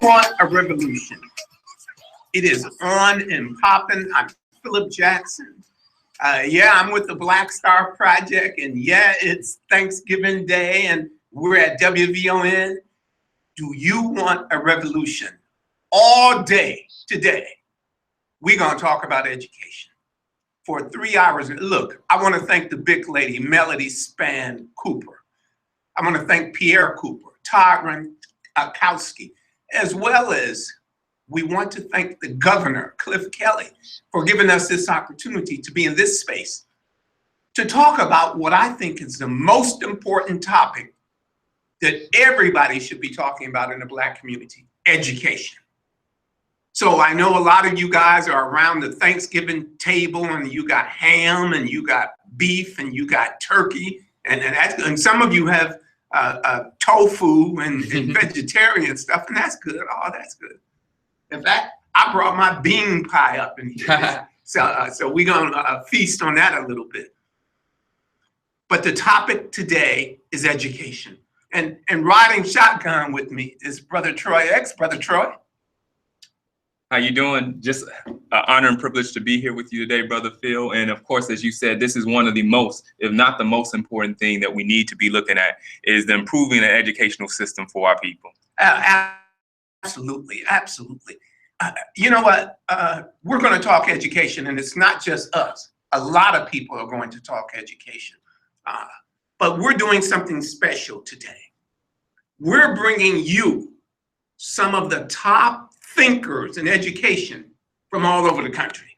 want a revolution. It is on and popping. I'm Philip Jackson. Yeah, I'm with the Black Star Project, and yeah, it's Thanksgiving Day, and we're at WVON. Do you want a revolution? All day today, we're gonna talk about education for 3 hours. Look, I wanna thank the big lady, Melody Span Cooper. I wanna thank Pierre Cooper, Todd Rankowski, as well as we want to thank the governor, Cliff Kelly, for giving us this opportunity to be in this space to talk about what I think is the most important topic that everybody should be talking about in the Black community: education. So I know a lot of you guys are around the Thanksgiving table, and you got ham, and you got beef, and you got turkey, and some of you have tofu and vegetarian stuff, and that's good. Oh, that's good. In fact, I brought my bean pie up in here. So we're gonna feast on that a little bit. But the topic today is education. And riding shotgun with me is Brother Troy X. Brother Troy. How you doing? Just an honor and privilege to be here with you today, Brother Phil. And of course, as you said, this is one of the most, if not the most important thing that we need to be looking at, is the improving the educational system for our people. Absolutely, absolutely. You know what? We're going to talk education, and it's not just us. A lot of people are going to talk education. But we're doing something special today. We're bringing you some of the top thinkers in education from all over the country.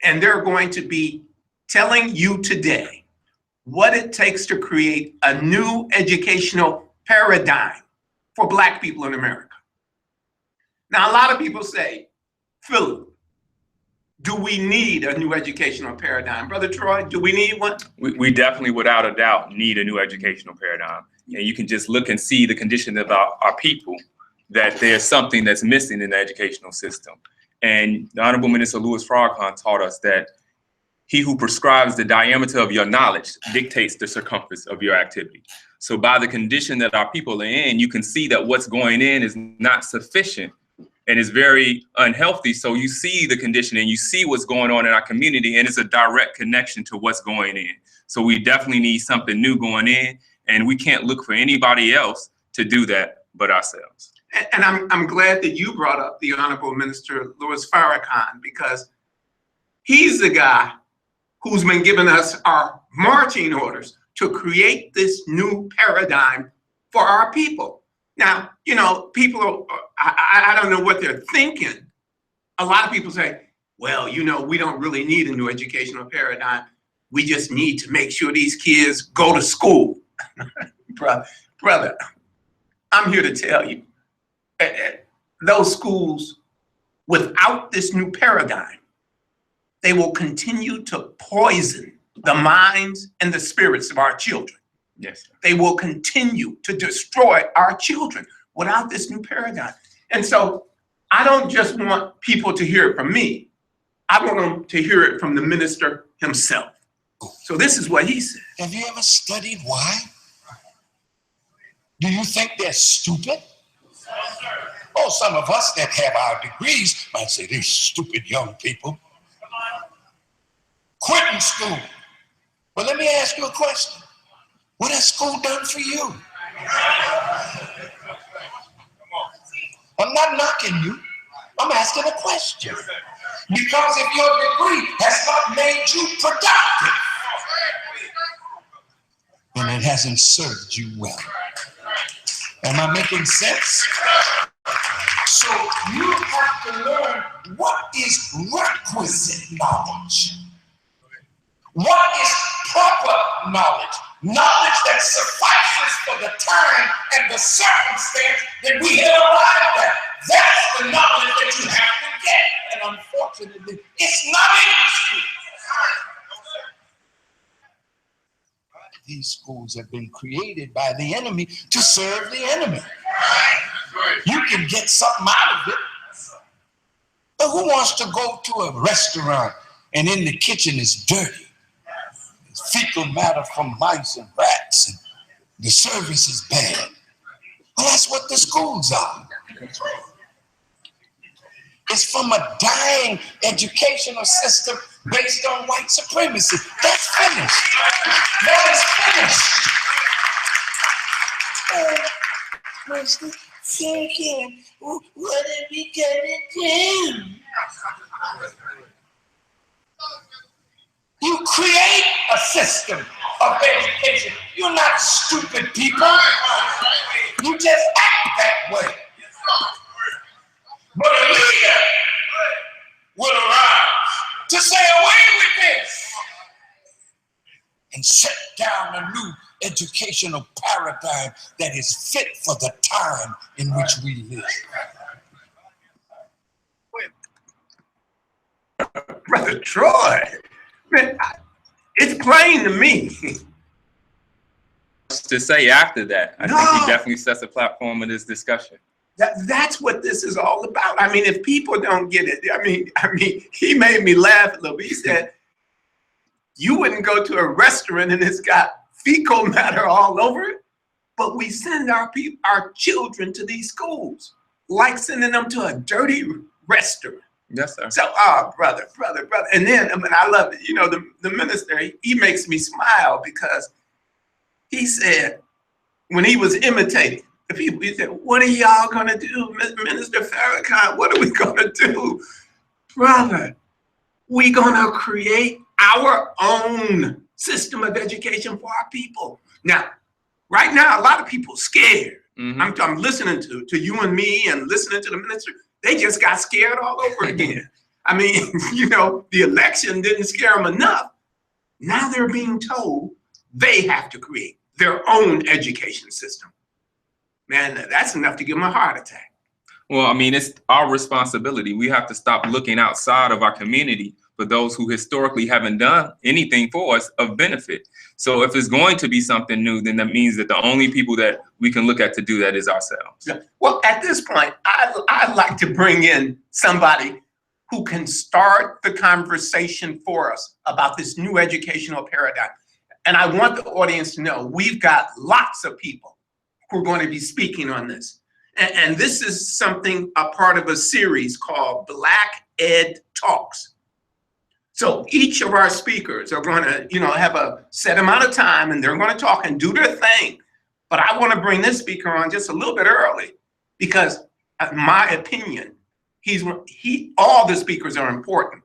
And they're going to be telling you today what it takes to create a new educational paradigm for Black people in America. Now, a lot of people say, Philip, do we need a new educational paradigm? Brother Troy, do we need one? We definitely, without a doubt, need a new educational paradigm. And you can just look and see the condition of our people, that there's something that's missing in the educational system. And the Honorable Minister Louis Farrakhan taught us that he who prescribes the diameter of your knowledge dictates the circumference of your activity. So by the condition that our people are in, you can see that what's going in is not sufficient and is very unhealthy. So you see the condition and you see what's going on in our community, and it's a direct connection to what's going in. So we definitely need something new going in, and we can't look for anybody else to do that but ourselves. And I'm glad that you brought up the Honorable Minister Louis Farrakhan, because he's the guy who's been giving us our marching orders to create this new paradigm for our people. Now, you know, people I don't know what they're thinking. A lot of people say, well, you know, we don't really need a new educational paradigm. We just need to make sure these kids go to school. Brother, I'm here to tell you, those schools, without this new paradigm, they will continue to poison the minds and the spirits of our children. Yes, sir. They will continue to destroy our children without this new paradigm. And so I don't just want people to hear it from me. I want them to hear it from the minister himself. So this is what he said. Have you ever studied why? Do you think they're stupid? Oh, some of us that have our degrees might say, these stupid young people quitting school. But let me ask you a question. What has school done for you? I'm not knocking you. I'm asking a question. Because if your degree has not made you productive, then it hasn't served you well. Am I making sense? So you have to learn what is requisite knowledge. What is proper knowledge? Knowledge that suffices for the time and the circumstance that we have arrived at. That's the knowledge that you have to get. And unfortunately, it's not in the schools. These schools have been created by the enemy to serve the enemy. You can get something out of it. But who wants to go to a restaurant and in the kitchen is dirty? There's fecal matter from mice and rats, and the service is bad. Well, that's what the schools are. is from a dying educational system based on white supremacy. That's finished. That is finished. Say again, what are we gonna do? You create a system of education. You're not stupid people. You just act that way. But a leader will arise to say, away with this, and set down a new educational paradigm that is fit for the time in which we live. Brother Troy, man, it's plain to me. To say after that, I No. think he definitely sets a platform in this discussion. That's what this is all about. I mean, if people don't get it, I mean, he made me laugh a little bit. He said, you wouldn't go to a restaurant and it's got fecal matter all over it, but we send our children to these schools, like sending them to a dirty restaurant. Yes, sir. So, brother. And then, I mean, I love it. You know, the minister, he makes me smile because he said, when he was imitating the people, he said, what are y'all gonna do, Minister Farrakhan? What are we gonna do? Brother, we gonna create our own system of education for our people. Now, right now, a lot of people scared. I'm listening to you and me and listening to the minister. They just got scared all over again. I mean, you know, the election didn't scare them enough. Now they're being told they have to create their own education system. Man, that's enough to give them a heart attack. Well, I mean, it's our responsibility. We have to stop looking outside of our community for those who historically haven't done anything for us of benefit. So if it's going to be something new, then that means that the only people that we can look at to do that is ourselves. Yeah. Well, at this point, I'd like to bring in somebody who can start the conversation for us about this new educational paradigm. And I want the audience to know we've got lots of people who are going to be speaking on this. And this is something, a part of a series called Black Ed Talks. So each of our speakers are going to, you know, have a set amount of time and they're going to talk and do their thing. But I want to bring this speaker on just a little bit early because, in my opinion, all the speakers are important.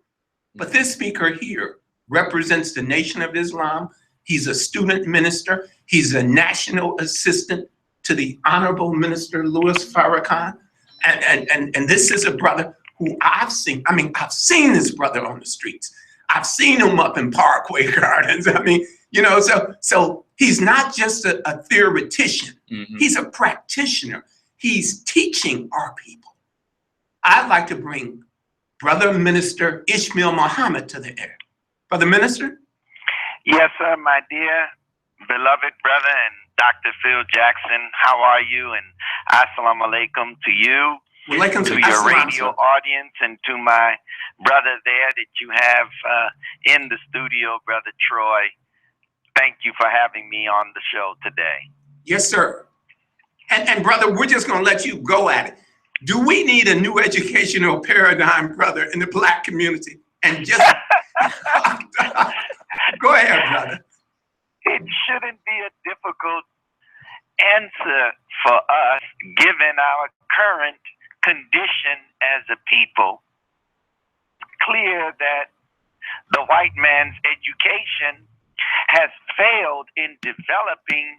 But this speaker here represents the Nation of Islam. He's a student minister. He's a national assistant to the Honorable Minister Louis Farrakhan. And this is a brother who I've seen. I mean, I've seen this brother on the streets. I've seen him up in Parkway Gardens. I mean, you know, so he's not just a theoretician. He's a practitioner. He's teaching our people. I'd like to bring Brother Minister Ishmael Muhammad to the air. Brother Minister? Yes, sir, my dear beloved brother and Dr. Phil Jackson, how are you? And assalamu alaikum to you, to your radio audience, and to my brother there that you have in the studio, Brother Troy. Thank you for having me on the show today. Yes, sir. And brother, we're just going to let you go at it. Do we need a new educational paradigm, brother, in the Black community? And just go ahead, brother. It shouldn't be a difficult answer for us, given our current condition as a people. Clear that the white man's education has failed in developing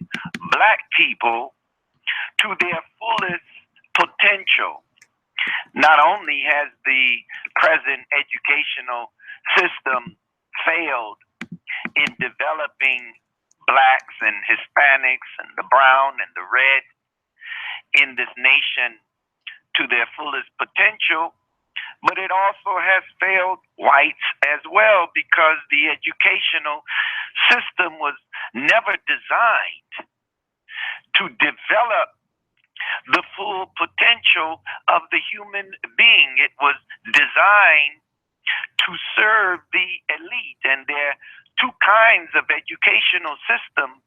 Black people to their fullest potential. Not only has the present educational system failed in developing Blacks and Hispanics and the brown and the red in this nation to their fullest potential, but it also has failed whites as well, because the educational system was never designed to develop the full potential of the human being. It was designed to serve the elite. And there are two kinds of educational system,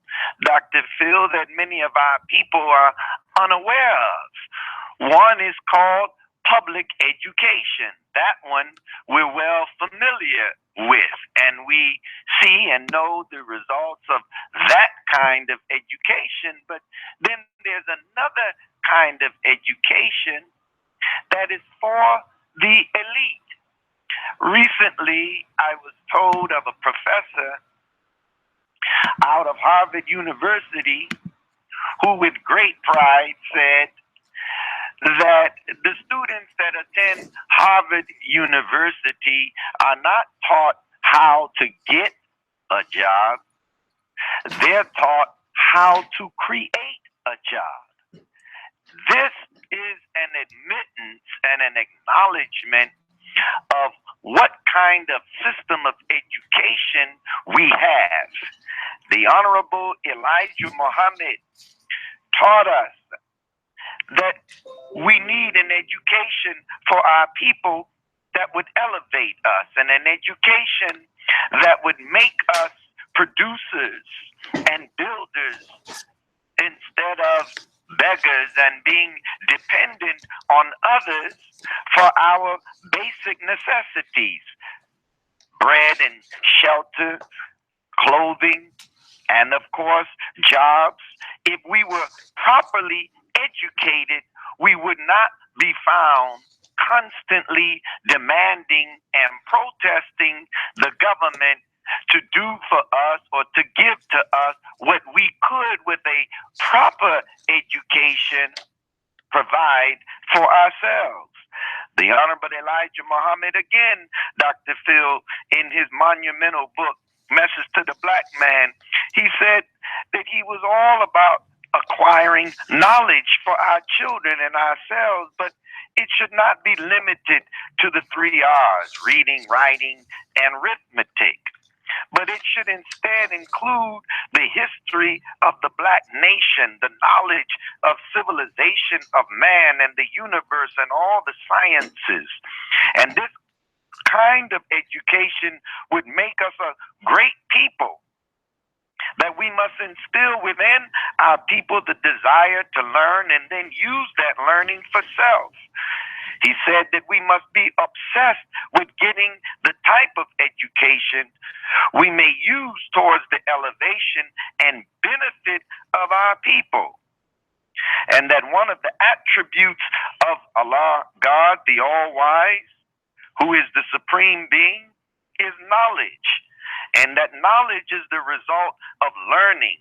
Dr. Phil, that many of our people are unaware of. One is called public education. That one we're well familiar with, and we see and know the results of that kind of education. But then there's another kind of education that is for the elite. Recently, I was told of a professor out of Harvard University who with great pride said that the students that attend Harvard University are not taught how to get a job. They're taught how to create a job. This is an admittance and an acknowledgement of what kind of system of education we have. The Honorable Elijah Muhammad taught us that we need an education for our people that would elevate us, and an education that would make us producers and builders instead of beggars and being dependent on others for our basic necessities: bread and shelter, clothing, and of course, jobs. If we were properly educated, we would not be found constantly demanding and protesting the government to do for us or to give to us what we could with a proper education provide for ourselves. The Honorable Elijah Muhammad, again, Dr. Phil, in his monumental book, Message to the Black Man, he said that he was all about acquiring knowledge for our children and ourselves, but it should not be limited to the 3 R's, reading, writing, and arithmetic. But it should instead include the history of the Black nation, the knowledge of civilization of man and the universe and all the sciences. And this kind of education would make us a great people, that we must instill within our people the desire to learn and then use that learning for self. He said that we must be obsessed with getting the type of education we may use towards the elevation and benefit of our people. And that one of the attributes of Allah, God, the All-Wise, who is the Supreme Being, is knowledge. And that knowledge is the result of learning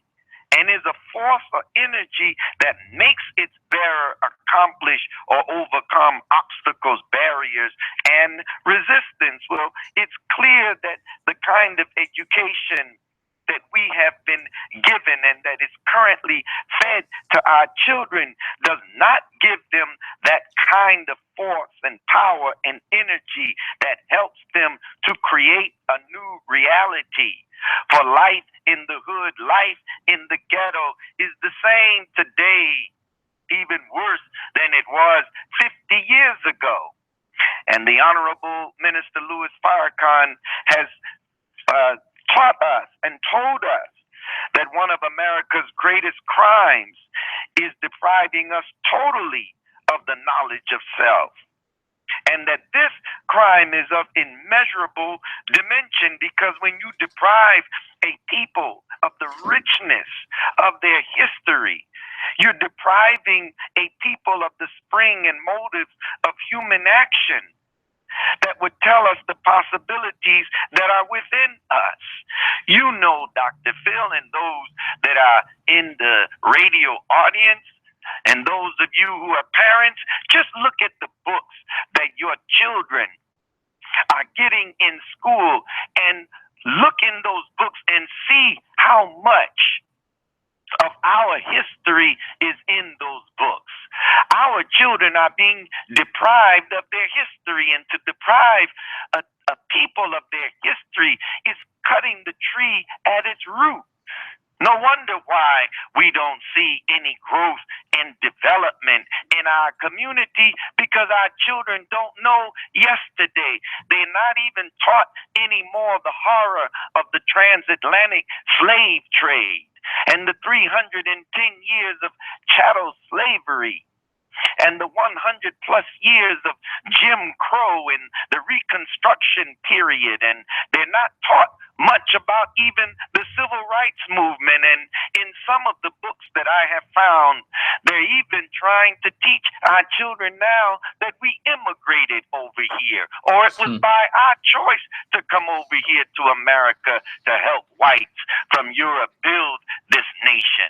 and is a force or energy that makes its bearer accomplish or overcome obstacles, barriers, and resistance. Well, it's clear that the kind of education that we have been given and that is currently fed to our children does not give them that kind of force and power and energy that helps them to create a new reality. For life in the hood, life in the ghetto is the same today, even worse than it was 50 years ago. And the Honorable Minister Louis Farrakhan has taught us and told us that one of America's greatest crimes is depriving us totally of the knowledge of self. And that this crime is of immeasurable dimension, because when you deprive a people of the richness of their history, you're depriving a people of the spring and motives of human action that would tell us the possibilities that are within us. You know, Dr. Phil, and those that are in the radio audience, and those of you who are parents, just look at the books that your children are getting in school and look in those books and see how much of our history is in those books. Our children are being deprived of their history, and to deprive a people of their history is cutting the tree at its root. No wonder why we don't see any growth and development in our community, because our children don't know yesterday. They're not even taught anymore the horror of the transatlantic slave trade and the 310 years of chattel slavery. and the 100 plus years of Jim Crow and the Reconstruction period, and they're not taught much about even the civil rights movement. And in some of the books that I have found, they're even trying to teach our children now that we immigrated over here, or it was by our choice to come over here to America to help whites from Europe build this nation.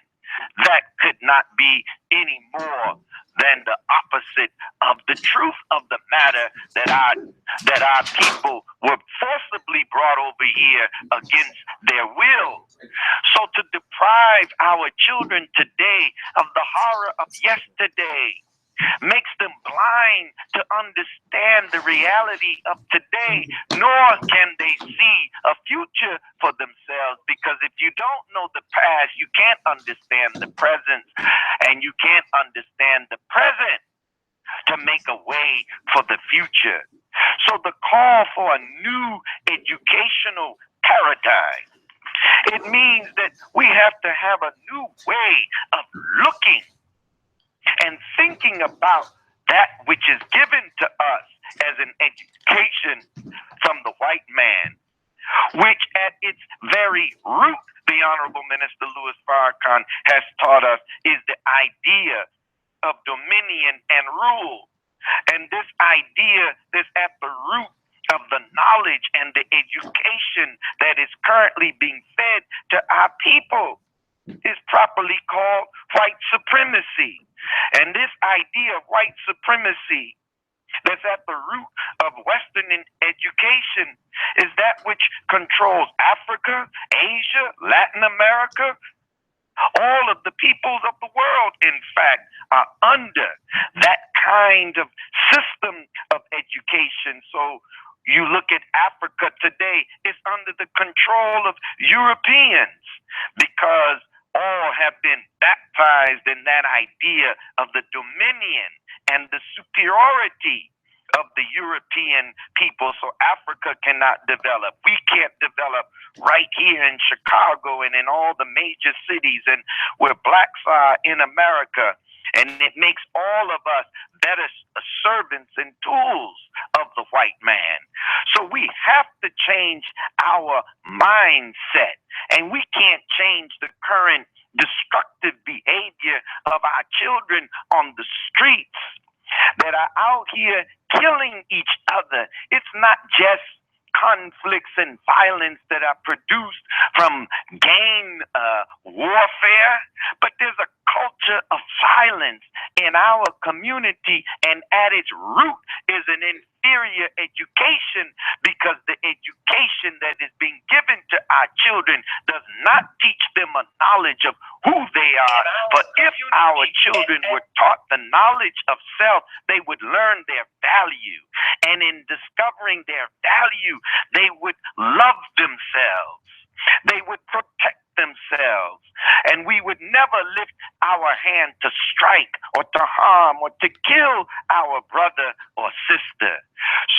That could not be any more than the opposite of the truth of the matter, that our people were forcibly brought over here against their will. So to deprive our children today of the horror of yesterday makes them blind to understand the reality of today, nor can they see a future for themselves, because if you don't know the past, you can't understand the present, and you can't understand the present to make a way for the future. So the call for a new educational paradigm, it means that we have to have a new way of looking and thinking about that which is given to us as an education from the white man, which at its very root, the Honorable Minister Louis Farrakhan has taught us, is the idea of dominion and rule. And this idea is at the root of the knowledge and the education that is currently being fed to our people is properly called white supremacy. And this idea of white supremacy that's at the root of Western education is that which controls Africa, Asia, Latin America. All of the peoples of the world, in fact, are under that kind of system of education. So you look at Africa today, it's under the control of Europeans, because all have been baptized in that idea of the dominion and the superiority of the European people. So Africa cannot develop. We can't develop right here in Chicago and in all the major cities and where blacks are in America. And it makes all of us better servants and tools of the white man. So we have to change our mindset, and we can't change the current destructive behavior of our children on the streets that are out here killing each other. It's not just conflicts and violence that are produced from gang warfare, but there's a culture of violence in our community, and at its root is an inferior education, because the education that is being given to our children does not teach them a knowledge of who they are. But if our children were taught the knowledge of self, they would learn their value, and in discovering their value, they would love themselves. They would protect themselves, and we would never lift our hand to strike or to harm or to kill our brother or sister.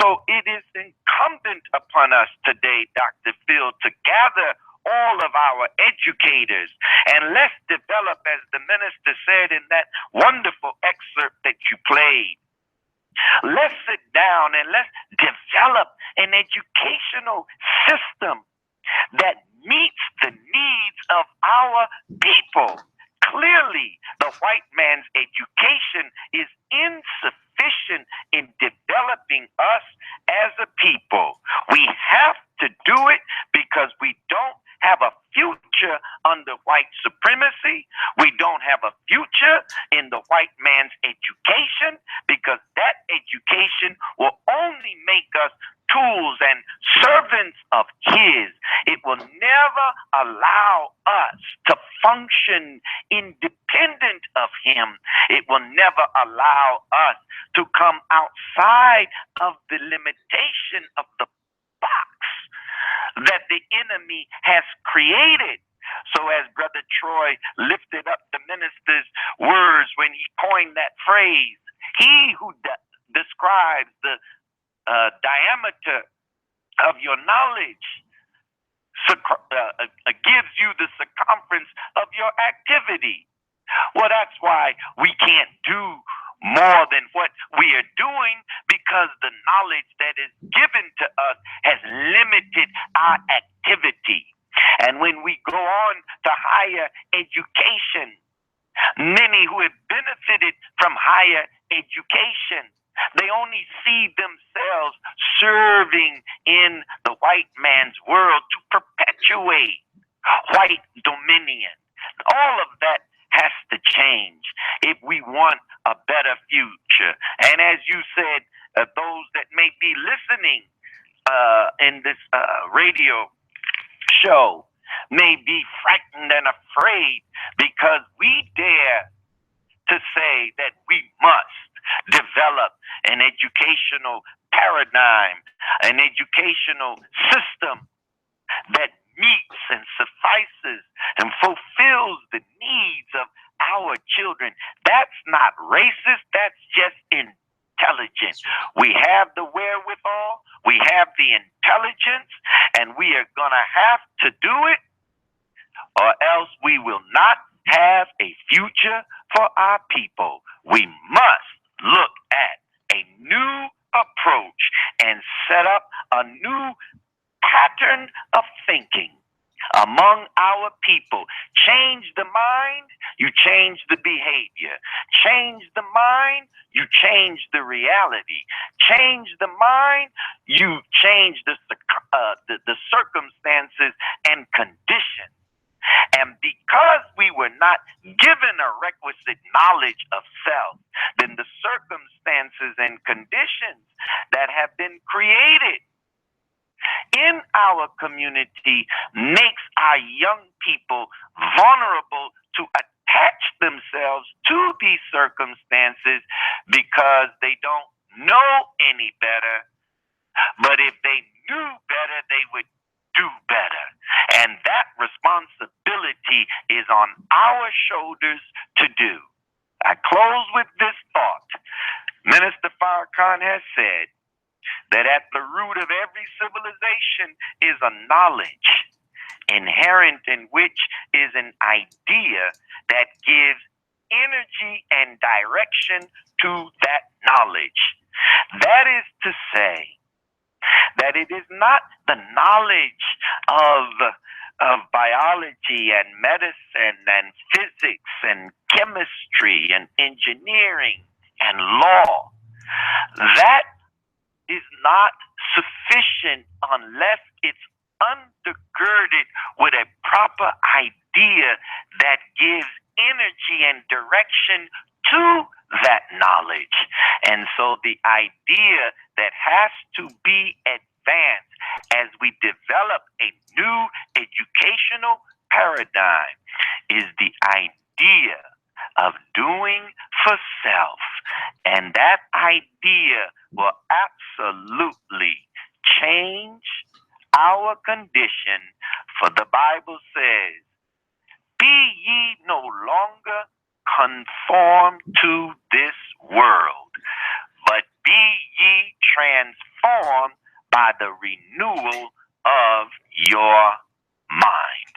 So it is incumbent upon us today, Dr. Phil, to gather all of our educators, and let's develop, as the minister said in that wonderful excerpt that you played, let's sit down and let's develop an educational system that meets the needs of our people. Clearly, the white man's education is insufficient in developing us as a people. We have to do it because we don't have a future under white supremacy. We don't have a future in the white man's education, because that education will only make us tools and servants of his. It will never allow us to function independent of him. It will never allow us to come outside of the limitation of the box that the enemy has created. So as Brother Troy lifted up the minister's words when he coined that phrase, he who describes the diameter of your knowledge gives you the circumference of your activity. Well, that's why we can't do more than what we are doing, because the knowledge that is given to us has limited our activity. And when we go on to higher education, many who have benefited from higher education, they only see themselves serving in the white man's world to perpetuate white dominion. All of that has to change if we want a better future. And as you said, those that may be listening in this radio show may be frightened and afraid, because we dare to say that we must develop an educational paradigm, an educational system that meets and suffices and fulfills the needs of our children. That's not racist, that's just intelligent. We have the wherewithal, we have the intelligence, and we are going to have to do it, or else we will not have a future for our people. We must look at a new approach and set up a new pattern of thinking among our people. Change the mind, you change the behavior. Change the mind, you change the reality. Change the mind, you change the circumstances and conditions. And because we were not given a requisite knowledge of self, then the circumstances and conditions that have been created in our community makes our young people vulnerable to attach themselves to these circumstances, because they don't know any better. But if they knew better, they would do better. And that responsibility is on our shoulders to do. I close with this thought. Minister Farrakhan has said that at the root of every civilization is a knowledge, inherent in which is an idea that gives energy and direction to that knowledge. That is to say, that it is not the knowledge of biology and medicine and physics and chemistry and engineering and law. That is not sufficient unless it's undergirded with a proper idea that gives energy and direction to that knowledge. And so the idea that has to be advanced as we develop a new educational paradigm is the idea of doing for self. And that idea will absolutely change our condition. For the Bible says, be ye no longer conformed to this world, but be ye transformed by the renewal of your mind.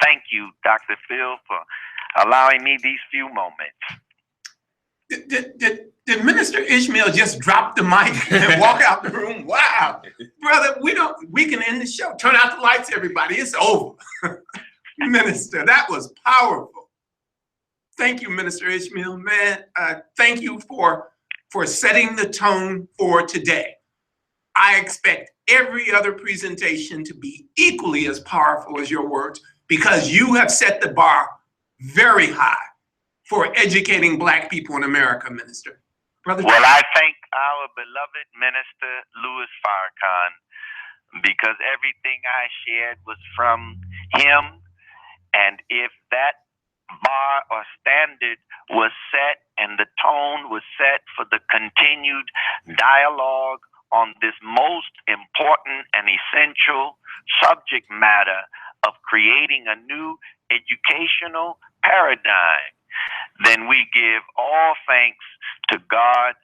Thank you, Dr. Phil, for allowing me these few moments. Did Minister Ishmael just drop the mic and walk out the room? Wow, brother, we can end the show. Turn out the lights, everybody. It's over. Minister, that was powerful. Thank you, Minister Ishmael. Man, thank you for setting the tone for today. I expect every other presentation to be equally as powerful as your words, because you have set the bar very high for educating Black people in America, Minister. Brother. Well, I thank our beloved Minister Louis Farrakhan, because everything I shared was from him. And if that bar or standard was set and the tone was set for the continued dialogue on this most important and essential subject matter of creating a new educational paradigm, then we give all thanks to God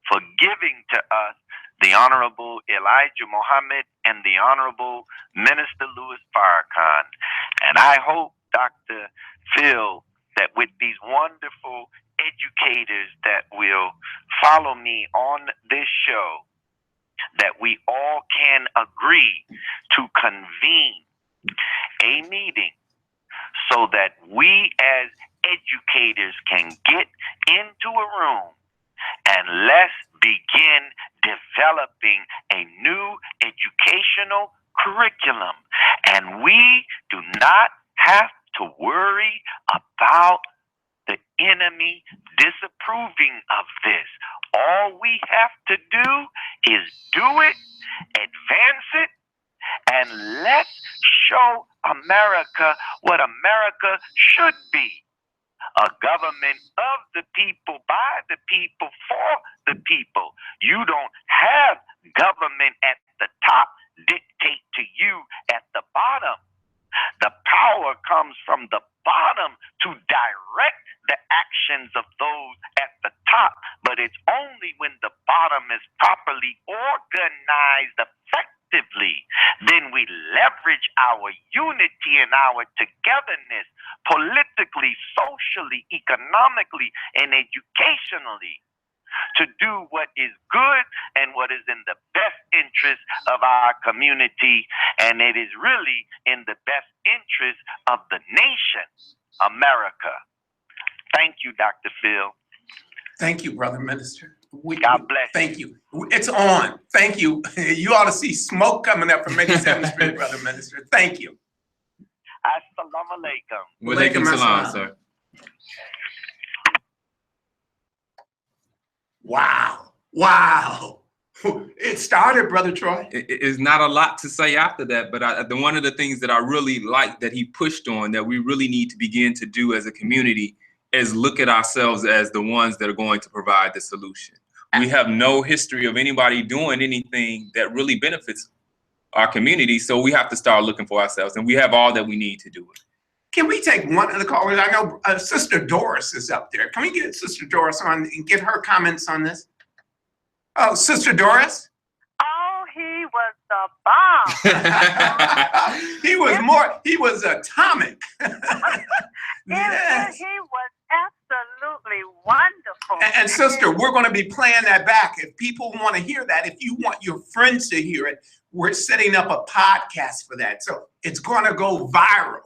for giving to us the Honorable Elijah Muhammad and the Honorable Minister Louis Farrakhan. And I hope, Dr. Phil, that with these wonderful educators that will follow me on this show, that we all can agree to convene a meeting so that we as educators can get into a room and let's begin developing a new educational curriculum. And we do not have to worry about the enemy disapproving of this. All we have to do is do it, advance it, and let's show America what America should be. A government of the people, by the people, for the people. You don't have government at the top dictate to you at the bottom. The power comes from the bottom to direct the actions of those at the top, but it's only when the bottom is properly organized effectively, then we leverage our unity and our togetherness politically, socially, economically, and educationally to do what is good and what is in the best interest of our community, and it is really in the best interest of the nation, America. Thank you, Dr. Phil. Thank you, Brother Minister. God bless you. Thank you. It's on. Thank you. You ought to see smoke coming up from 87th Street, Brother Minister. Thank you. Assalamu alaikum. Walaikum salam, sir. Wow. Wow. It started, Brother Troy. It's not a lot to say after that, but one of the things that I really like that he pushed on that we really need to begin to do as a community is look at ourselves as the ones that are going to provide the solution. We have no history of anybody doing anything that really benefits our community, so we have to start looking for ourselves, and we have all that we need to do it. Can we take one of the callers? I know Sister Doris is up there. Can we get Sister Doris on and get her comments on this? Oh, Sister Doris? Oh, he was the bomb. He was atomic. Yes. He was absolutely wonderful. And sister, we're going to be playing that back. If people want to hear that, if you want your friends to hear it, we're setting up a podcast for that. So it's going to go viral,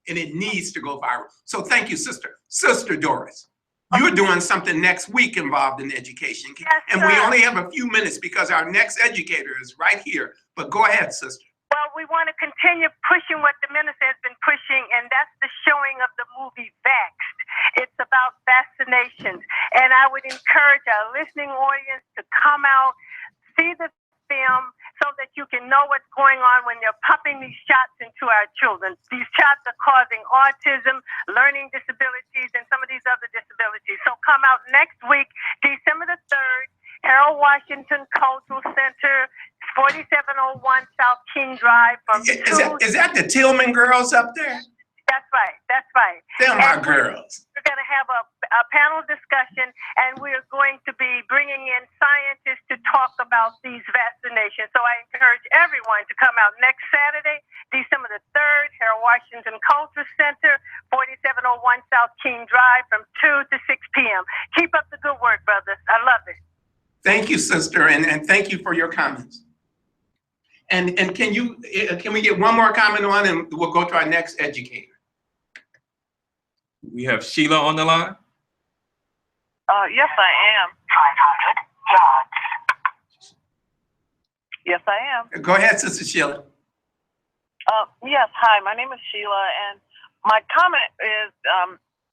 and it needs to go viral. So thank you, sister. Sister Doris, you're doing something next week involved in education. Yes, and we only have a few minutes because our next educator is right here. But go ahead, sister. Well, we want to continue pushing what the minister has been pushing, and that's the showing of the movie Vaxxed. It's about vaccinations. And I would encourage our listening audience to come out, see the film, so that you can know what's going on when they're pumping these shots into our children. These shots are causing autism, learning disabilities, and some of these other disabilities. So come out next week, December the 3rd, Harold Washington Cultural Center, 4701 South King Drive. Is that the Tillman girls up there? That's right. That's right. They're my girls. We're going to have a panel discussion, and we're going to be bringing in scientists to talk about these vaccinations. So I encourage everyone to come out next Saturday, December the 3rd, Harold Washington Cultural Center, 4701 South King Drive, from 2 to 6 p.m. Keep up the good work, brothers. I love it. Thank you, sister, and thank you for your comments. And can we get one more comment on, and we'll go to our next educator. We have Sheila on the line. Yes, I am. Yes, I am. Go ahead, Sister Sheila. Yes, hi, my name is Sheila, and my comment is,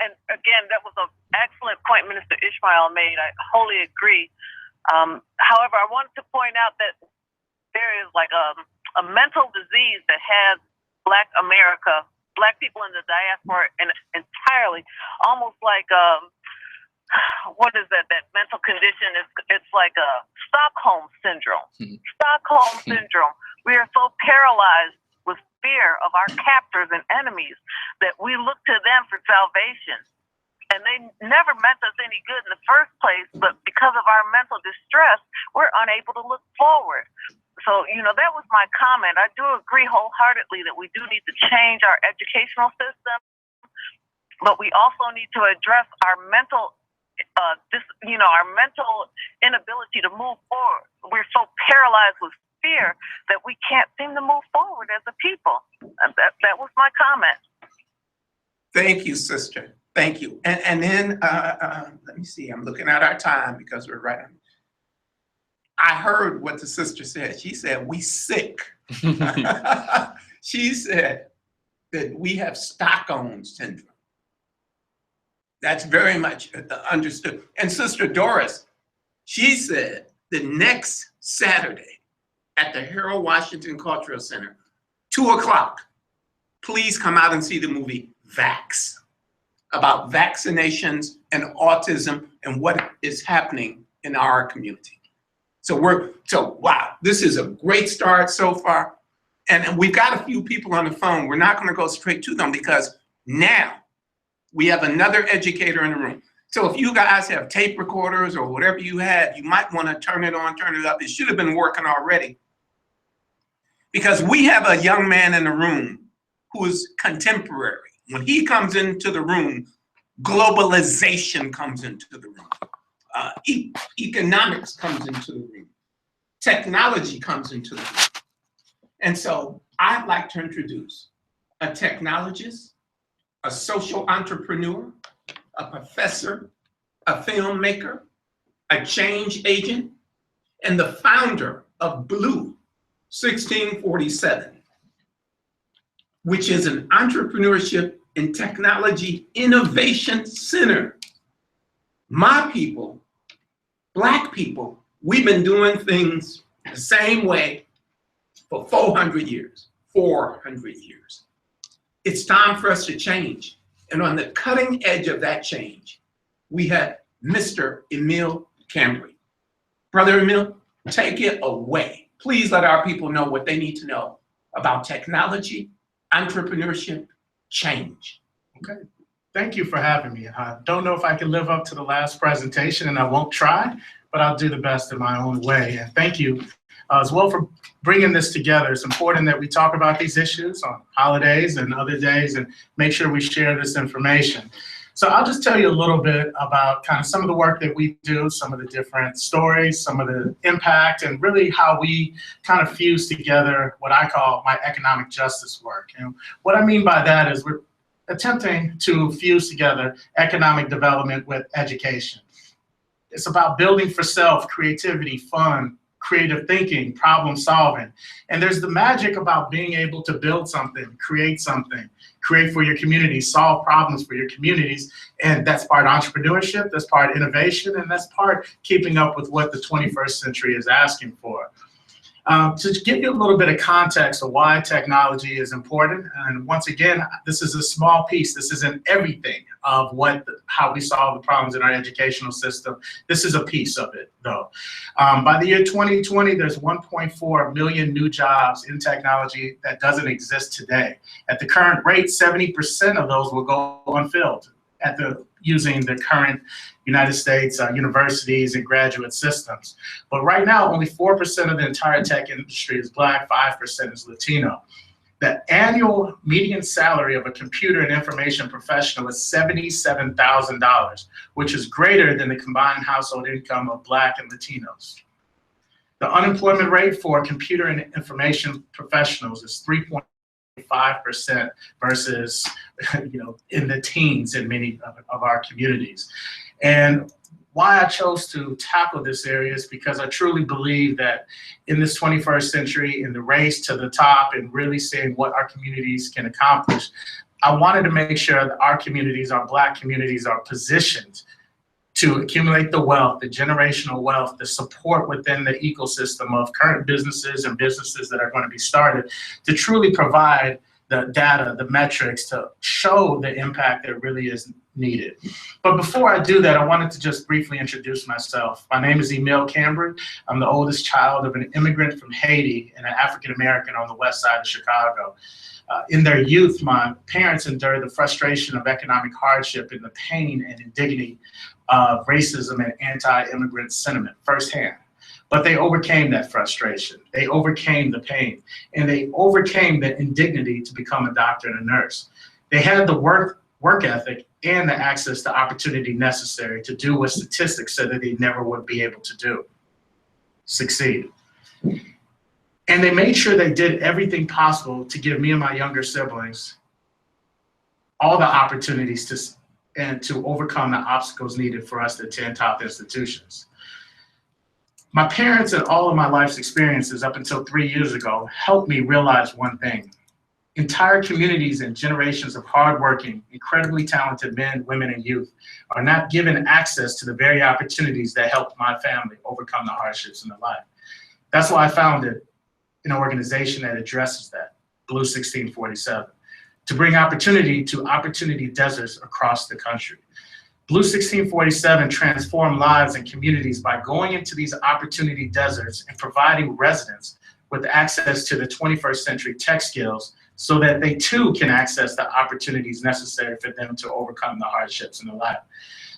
and again, that was an excellent point Minister Ishmael made. I wholly agree. However, I wanted to point out that there is like a mental disease that has Black America, Black people in the diaspora, and entirely, almost like what is that mental condition? It's like a Stockholm syndrome. Stockholm syndrome. We are so paralyzed with fear of our captors and enemies that we look to them for salvation. And they never meant us any good in the first place, but because of our mental distress, we're unable to look forward. So, that was my comment. I do agree wholeheartedly that we do need to change our educational system, but we also need to address our mental our mental inability to move forward. We're so paralyzed with fear that we can't seem to move forward as a people. That was my comment. Thank you, sister. Thank you. And then, let me see, I'm looking at our time because we're right on. I heard what the sister said. She said, we sick. She said that we have Stockholm syndrome. That's very much understood. And Sister Doris, she said the next Saturday at the Harold Washington Cultural Center, 2:00, please come out and see the movie Vax, about vaccinations and autism and what is happening in our community. So wow, this is a great start so far. And we've got a few people on the phone. We're not going to go straight to them because now we have another educator in the room. So if you guys have tape recorders or whatever you have, you might want to turn it on, turn it up. It should have been working already. Because we have a young man in the room who is contemporary. When he comes into the room, globalization comes into the room. Economics comes into the room. Technology comes into the room. And so I'd like to introduce a technologist, a social entrepreneur, a professor, a filmmaker, a change agent, and the founder of Blue 1647, which is an entrepreneurship and technology innovation center. My people, Black people, we've been doing things the same way for 400 years, 400 years. It's time for us to change. And on the cutting edge of that change, we have Mr. Emile Cambry. Brother Emile, take it away. Please let our people know what they need to know about technology, entrepreneurship, change. Okay, thank you for having me. I don't know if I can live up to the last presentation, and I won't try, but I'll do the best in my own way. And thank you as well for bringing this together. It's important that we talk about these issues on holidays and other days and make sure we share this information. So I'll just tell you a little bit about kind of some of the work that we do, some of the different stories, some of the impact, and really how we kind of fuse together what I call my economic justice work. And what I mean by that is we're attempting to fuse together economic development with education. It's about building for self, creativity, fun, creative thinking, problem solving. And there's the magic about being able to build something, create for your community, solve problems for your communities. And that's part entrepreneurship, that's part innovation, and that's part keeping up with what the 21st century is asking for. To give you a little bit of context of why technology is important, and once again, this is a small piece. This isn't everything of how we solve the problems in our educational system. This is a piece of it, though. By the year 2020, there's 1.4 million new jobs in technology that doesn't exist today. At the current rate, 70% of those will go unfilled using the current United States universities and graduate systems. But right now, only 4% of the entire tech industry is Black, 5% is Latino. The annual median salary of a computer and information professional is $77,000, which is greater than the combined household income of Black and Latinos. The unemployment rate for computer and information professionals is 3.5% versus, in the teens in many of our communities. And why I chose to tackle this area is because I truly believe that in this 21st century, in the race to the top and really seeing what our communities can accomplish, I wanted to make sure that our communities, our Black communities, are positioned to accumulate the wealth, the generational wealth, the support within the ecosystem of current businesses and businesses that are going to be started to truly provide the data, the metrics to show the impact that really is needed. But before I do that, I wanted to just briefly introduce myself. My name is Emile Cambry. I'm the oldest child of an immigrant from Haiti and an African-American on the west side of Chicago. In their youth, my parents endured the frustration of economic hardship and the pain and indignity of racism and anti-immigrant sentiment firsthand. But they overcame that frustration. They overcame the pain, and they overcame the indignity to become a doctor and a nurse. They had the work work ethic, and the access to opportunity necessary to do what statistics said that they never would be able to do, succeed. And they made sure they did everything possible to give me and my younger siblings all the opportunities to overcome the obstacles needed for us to attend top institutions. My parents and all of my life's experiences up until 3 years ago helped me realize one thing. Entire communities and generations of hardworking, incredibly talented men, women, and youth are not given access to the very opportunities that helped my family overcome the hardships in their life. That's why I founded an organization that addresses that, Blue 1647, to bring opportunity to opportunity deserts across the country. Blue 1647 transformed lives and communities by going into these opportunity deserts and providing residents with access to the 21st century tech skills so that they too can access the opportunities necessary for them to overcome the hardships in their life.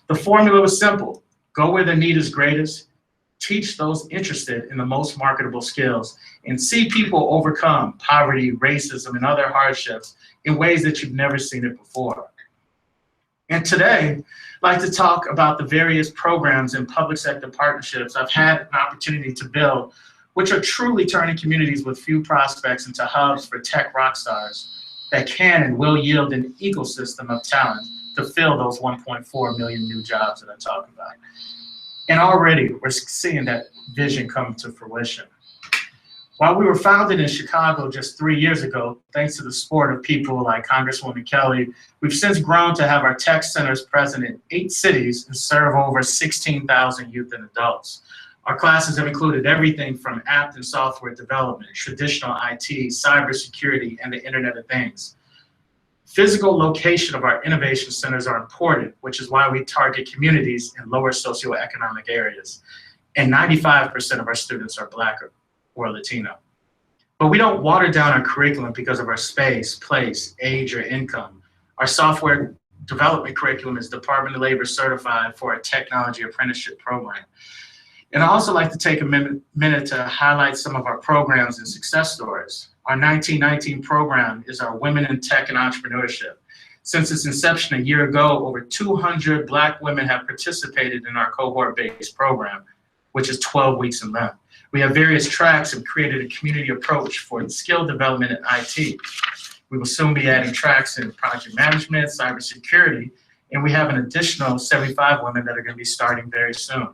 The formula was simple: go where the need is greatest, teach those interested in the most marketable skills, and see people overcome poverty, racism, and other hardships in ways that you've never seen it before. And today, I'd like to talk about the various programs and public sector partnerships I've had an opportunity to build, which are truly turning communities with few prospects into hubs for tech rock stars that can and will yield an ecosystem of talent to fill those 1.4 million new jobs that I talk about. And already we're seeing that vision come to fruition. While we were founded in Chicago just 3 years ago, thanks to the support of people like Congresswoman Kelly, we've since grown to have our tech centers present in 8 cities and serve over 16,000 youth and adults. Our classes have included everything from app and software development, traditional IT, cybersecurity, and the Internet of Things. Physical location of our innovation centers are important, which is why we target communities in lower socioeconomic areas. And 95% of our students are Black or Latino. But we don't water down our curriculum because of our space, place, age, or income. Our software development curriculum is Department of Labor certified for a technology apprenticeship program. And I also like to take a minute to highlight some of our programs and success stories. Our 1919 program is our Women in Tech and Entrepreneurship. Since its inception a year ago, over 200 Black women have participated in our cohort-based program, which is 12 weeks in length. We have various tracks and created a community approach for skill development in IT. We will soon be adding tracks in project management, cybersecurity, and we have an additional 75 women that are going to be starting very soon.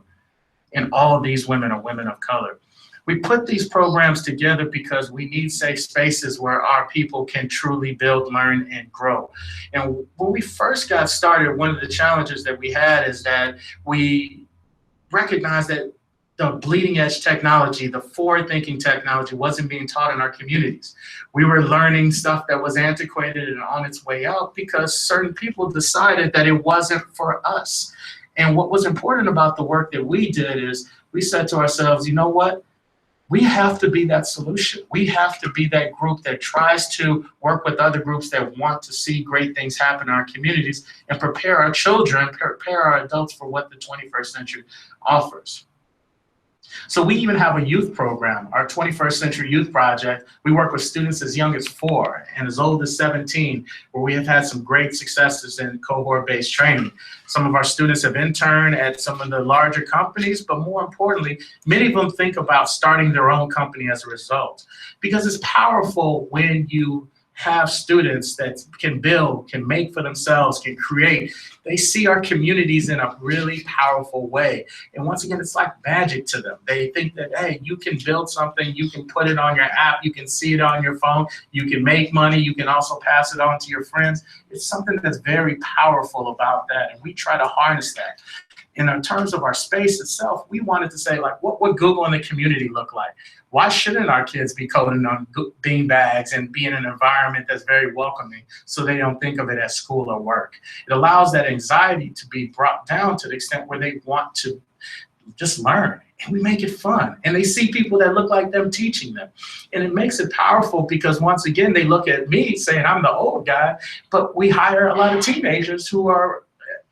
And all of these women are women of color. We put these programs together because we need safe spaces where our people can truly build, learn, and grow. And when we first got started, one of the challenges that we had is that we recognized that the bleeding edge technology, the forward-thinking technology wasn't being taught in our communities. We were learning stuff that was antiquated and on its way out because certain people decided that it wasn't for us. And what was important about the work that we did is we said to ourselves, you know what? We have to be that solution. We have to be that group that tries to work with other groups that want to see great things happen in our communities and prepare our children, prepare our adults for what the 21st century offers. So we even have a youth program, our 21st Century Youth Project. We work with students as young as 4 and as old as 17, where we have had some great successes in cohort-based training. Some of our students have interned at some of the larger companies, but more importantly, many of them think about starting their own company as a result. Because it's powerful when you have students that can build, can make for themselves, can create. They see our communities in a really powerful way. And once again, it's like magic to them. They think that, hey, you can build something, you can put it on your app, you can see it on your phone, you can make money, you can also pass it on to your friends. It's something that's very powerful about that, and we try to harness that. And in terms of our space itself, we wanted to say, like, what would Google in the community look like? Why shouldn't our kids be coding on bean bags and be in an environment that's very welcoming so they don't think of it as school or work? It allows that anxiety to be brought down to the extent where they want to just learn, and we make it fun. And they see people that look like them teaching them. And it makes it powerful because once again, they look at me saying I'm the old guy, but we hire a lot of teenagers who are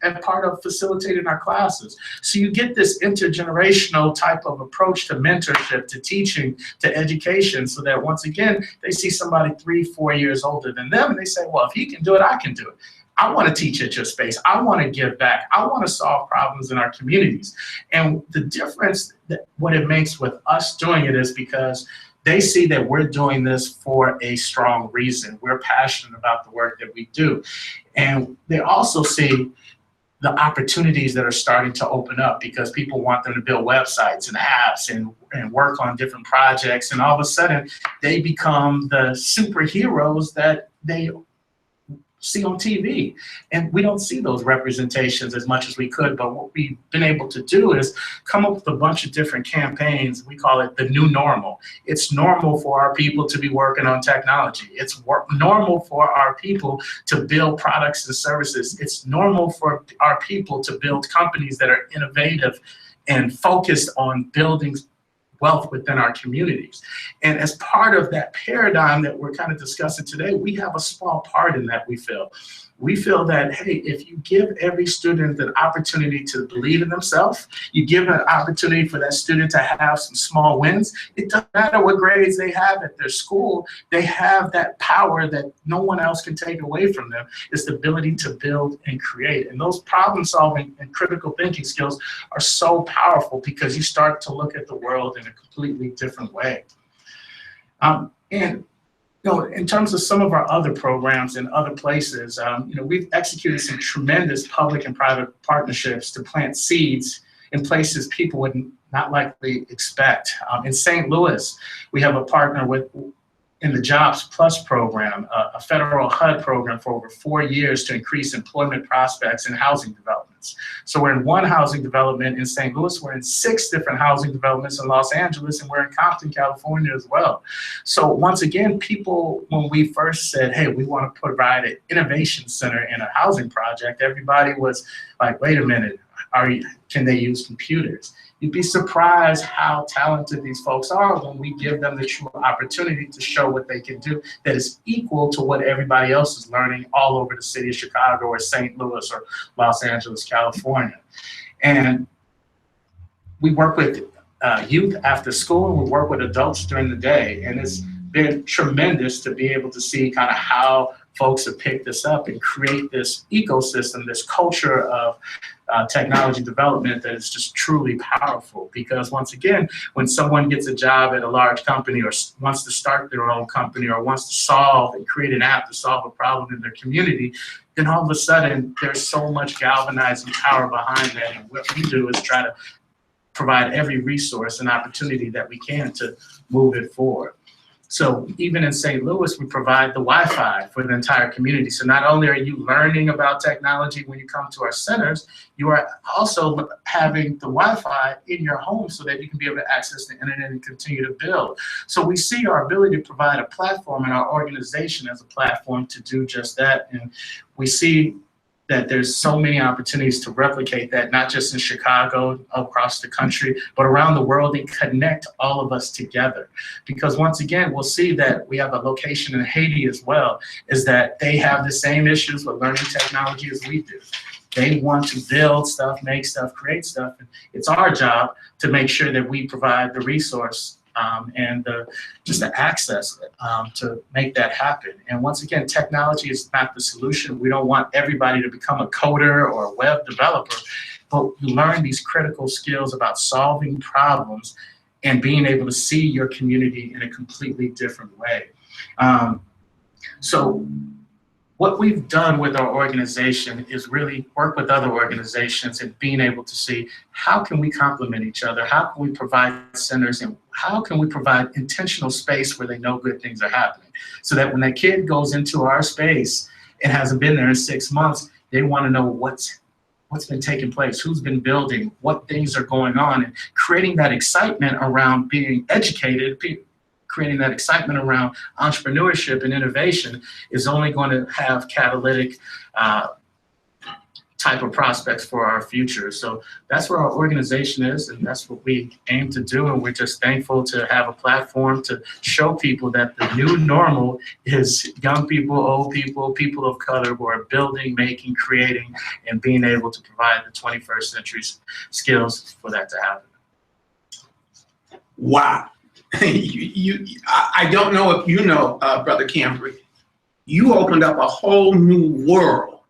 and part of facilitating our classes. So you get this intergenerational type of approach to mentorship, to teaching, to education, so that once again, they see somebody 3-4 years older than them and they say, well, if he can do it, I can do it. I want to teach at your space. I want to give back. I want to solve problems in our communities. And the difference, what it makes with us doing it is because they see that we're doing this for a strong reason. We're passionate about the work that we do. And they also see the opportunities that are starting to open up because people want them to build websites and apps and work on different projects. And all of a sudden, they become the superheroes that they see on TV. And we don't see those representations as much as we could, but what we've been able to do is come up with a bunch of different campaigns. We call it the new normal. It's normal for our people to be working on technology. It's normal for our people to build products and services. It's normal for our people to build companies that are innovative and focused on building wealth within our communities. And as part of that paradigm that we're kind of discussing today, we have a small part in that, we feel. We feel that, hey, if you give every student an opportunity to believe in themselves, you give an opportunity for that student to have some small wins, it doesn't matter what grades they have at their school, they have that power that no one else can take away from them. It's the ability to build and create. And those problem solving and critical thinking skills are so powerful because you start to look at the world in a completely different way. And you know, in terms of some of our other programs in other places, you know, we've executed some tremendous public and private partnerships to plant seeds in places people would not likely expect. In St. Louis, we have a partner in the Jobs Plus program, a federal HUD program for over 4 years to increase employment prospects in housing developments. So we're in one housing development in St. Louis, we're in 6 different housing developments in Los Angeles, and we're in Compton, California as well. So once again, people, when we first said, hey, we want to provide an innovation center in a housing project, everybody was like, wait a minute, can they use computers? You'd be surprised how talented these folks are when we give them the true opportunity to show what they can do that is equal to what everybody else is learning all over the city of Chicago or St. Louis or Los Angeles, California. And we work with youth after school, and we work with adults during the day. And it's been tremendous to be able to see kind of how folks have picked this up and create this ecosystem, this culture of technology development that is just truly powerful. Because once again, when someone gets a job at a large company or wants to start their own company or wants to solve and create an app to solve a problem in their community, then all of a sudden there's so much galvanizing power behind that. And what we do is try to provide every resource and opportunity that we can to move it forward. So even in St. Louis, we provide the Wi-Fi for the entire community. So not only are you learning about technology when you come to our centers, you are also having the Wi-Fi in your home so that you can be able to access the internet and continue to build. So we see our ability to provide a platform and our organization as a platform to do just that. And we see that there's so many opportunities to replicate that, not just in Chicago, across the country, but around the world, and connect all of us together. Because once again, we'll see that we have a location in Haiti as well, is that they have the same issues with learning technology as we do. They want to build stuff, make stuff, create stuff. And it's our job to make sure that we provide the resource and just the access to make that happen. And once again, technology is not the solution. We don't want everybody to become a coder or a web developer, but you learn these critical skills about solving problems and being able to see your community in a completely different way. So what we've done with our organization is really work with other organizations and being able to see how can we complement each other, how can we provide centers, and how can we provide intentional space where they know good things are happening. So that when that kid goes into our space and hasn't been there in 6 months, they want to know what's been taking place, who's been building, what things are going on, and creating that excitement around being educated, creating that excitement around entrepreneurship and innovation is only going to have catalytic type of prospects for our future. So that's where our organization is, and that's what we aim to do. And we're just thankful to have a platform to show people that the new normal is young people, old people, people of color who are building, making, creating, and being able to provide the 21st century skills for that to happen. Wow. I don't know if you know, Brother Cambry, you opened up a whole new world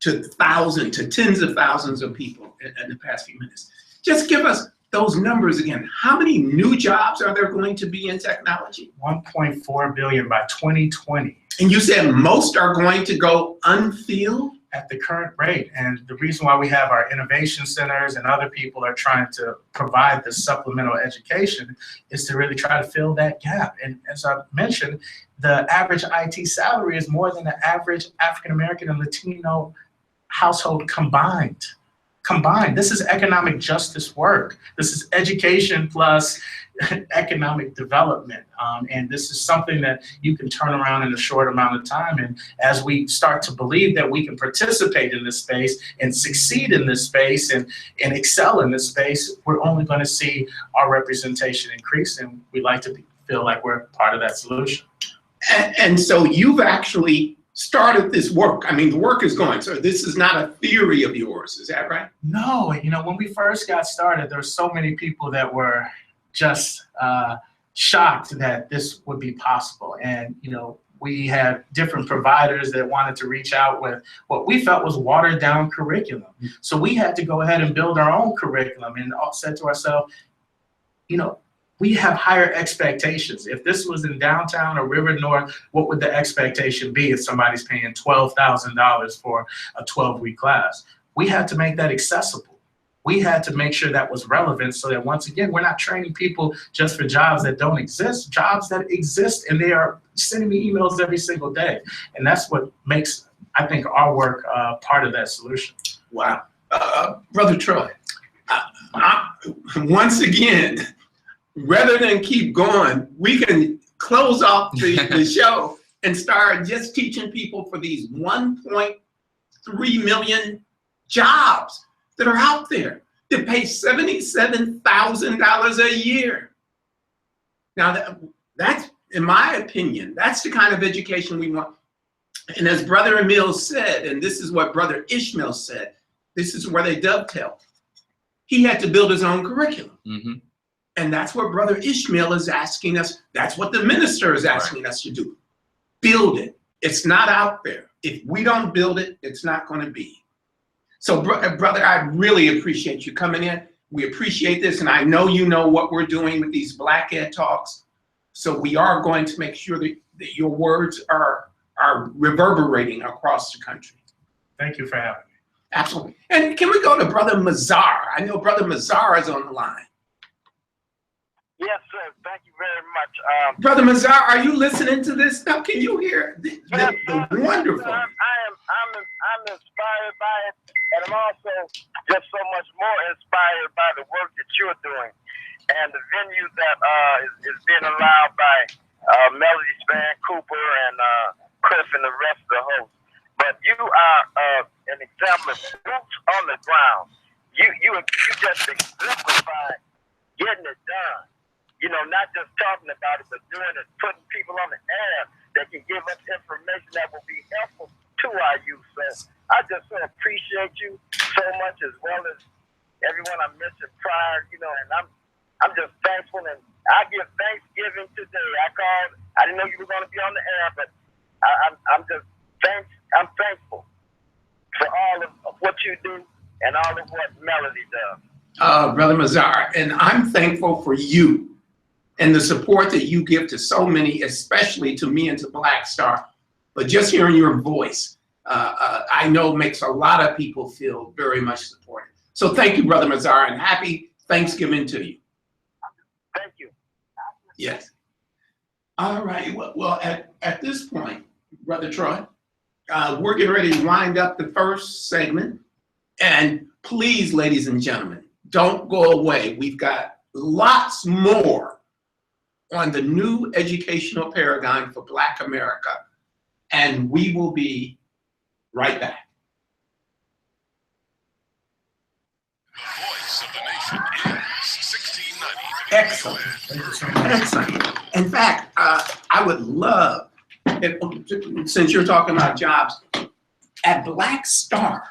to thousands, to tens of thousands of people in the past few minutes. Just give us those numbers again. How many new jobs are there going to be in technology? 1.4 billion by 2020. And you said most are going to go unfilled? At the current rate. And the reason why we have our innovation centers and other people are trying to provide the supplemental education is to really try to fill that gap. And as I mentioned, the average IT salary is more than the average African-American and Latino household combined. This is economic justice work. This is education plus economic development. And this is something that you can turn around in a short amount of time. And as we start to believe that we can participate in this space and succeed in this space and excel in this space, we're only going to see our representation increase. And we like to feel like we're part of that solution. And so you've actually started this work. I mean, the work is going. So this is not a theory of yours. Is that right? No. You know, when we first got started, there were so many people that were just shocked that this would be possible. And, you know, we had different providers that wanted to reach out with what we felt was watered down curriculum. So we had to go ahead and build our own curriculum and said to ourselves, you know, we have higher expectations. If this was in downtown or River North, what would the expectation be if somebody's paying $12,000 for a 12-week class? We had to make that accessible. We had to make sure that was relevant so that, once again, we're not training people just for jobs that don't exist, jobs that exist, and they are sending me emails every single day. And that's what makes, I think, our work part of that solution. Wow. Brother Troy, once again, rather than keep going, we can close off the show and start just teaching people for these 1.3 million jobs that are out there that pay $77,000 a year. Now, that's, in my opinion, that's the kind of education we want. And as Brother Emile said, and this is what Brother Ishmael said, this is where they dovetail. He had to build his own curriculum. Mm-hmm. And that's what Brother Ishmael is asking us. That's what the minister is asking us to do. Build it. It's not out there. If we don't build it, it's not going to be. So, brother, I really appreciate you coming in. We appreciate this. And I know you know what we're doing with these Black Ed Talks. So we are going to make sure that your words are reverberating across the country. Thank you for having me. Absolutely. And can we go to Brother Mazar? I know Brother Mazar is on the line. Yes, sir. Thank you very much. Brother Mazar, are you listening to this stuff? Can you hear the wonderful? I'm inspired by it, and I'm also just so much more inspired by the work that you're doing, and the venue that is being allowed by Melody Span Cooper and Cliff and the rest of the hosts. But you are an example of boots on the ground. You just exemplify getting it done. You know, not just talking about it, but doing it, putting people on the air that can give us information that will be helpful to our youth. So I just appreciate you so much, as well as everyone I mentioned prior, you know, and I'm just thankful, and I give Thanksgiving today. I didn't know you were going to be on the air, but I'm thankful for all of what you do and all of what Melody does. Brother Mazar, and I'm thankful for you and the support that you give to so many, especially to me and to Black Star. But just hearing your voice, I know makes a lot of people feel very much supported. So thank you, Brother Mazar, and happy Thanksgiving to you. Thank you. Yes. All right. Well, at this point, Brother Troy, we're getting ready to wind up the first segment. And please, ladies and gentlemen, don't go away. We've got lots more on the new educational paradigm for Black America. And we will be right back. The voice of the nation is 1690. Excellent. Excellent. In fact, I would love, since you're talking about jobs, at Black Star,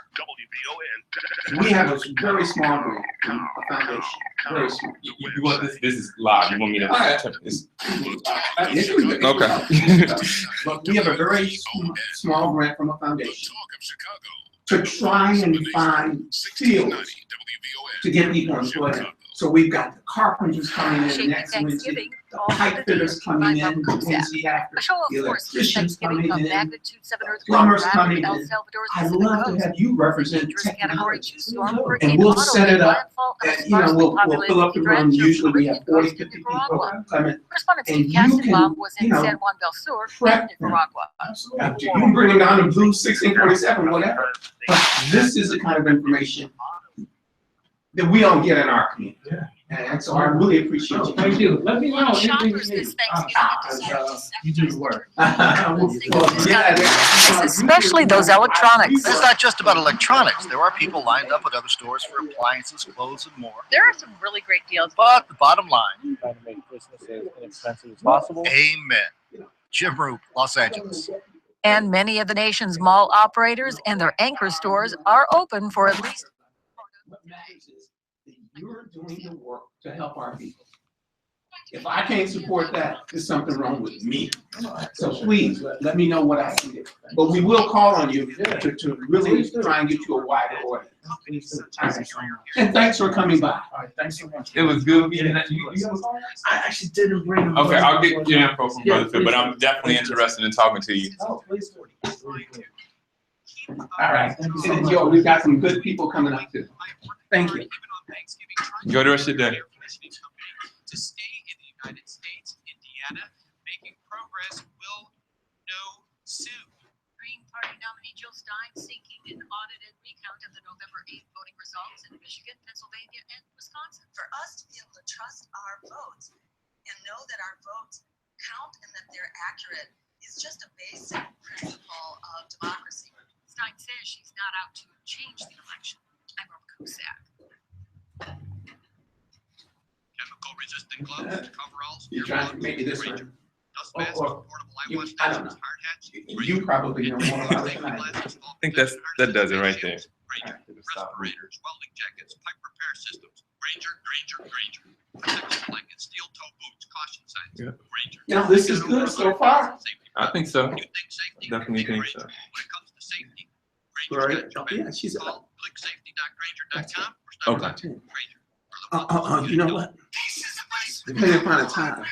we have a very small group, a foundation. Very small. You want this is live. You want me to check this? Okay. But we have a very small grant from a foundation. to try and find fields to get people employed. So we've got the carpenters coming in next Wednesday, the pipe fitters coming in Wednesday after, the electricians coming in, plumbers coming in. I'd love to have you represent technology. And we'll set it up, and we'll fill up the room. Usually we have 40, 50 people coming. And you can, prep them. You can bring them down to Blue 1647, whatever. But this is the kind of information that we don't get in our community. And so I really appreciate you. Thank you. Let me know. Shoppers this Thanksgiving. You do the work. Especially those electronics. It's not just about electronics. There are people lined up at other stores for appliances, clothes, and more. There are some really great deals. But the bottom line, Trying to make Christmas as inexpensive as possible. amen. Jim Roop, Los Angeles. And many of the nation's mall operators and their anchor stores are open for at least. What matters is that you're doing the work to help our people. If I can't support that, there's something wrong with me. So please, let me know what I can do. But we will call on you to really try and get you a wider audience. And thanks for coming by. All right, thanks so much. It was good meeting you. I actually didn't bring them. Okay, I'll get your info from Brother Phil, but I'm definitely interested in talking to you. Oh, please do. All right. And yo, we've got some good people coming up too. Thank you. Enjoy the rest of your day. To stay in the United States, Indiana, making progress will know soon. Green Party nominee Jill Stein seeking an audited recount of the November 8th voting results in Michigan, Pennsylvania, and Wisconsin. For us to be able to trust our votes and know that our votes count and that they're accurate is just a basic principle of democracy. Stein says she's not out to change the election. I'm Rob Cusack. Chemical-resistant gloves, coveralls, You're trying to make this one. dust masks, portable you- eyewatch I don't stations, know. hard hats, You probably know more about it than I do. I think that does it right there. respirators, welding jackets, pipe repair systems. Granger. Protective blankets, steel-toe boots, caution signs. Yeah. Granger. This is good so far. I think so. You think safety? Definitely think so. When it comes to safety, Gloria, Granger's got your back. yeah, she's Call clicksafety.granger.com or stop Okay. by Granger. You know what? Depending upon the time.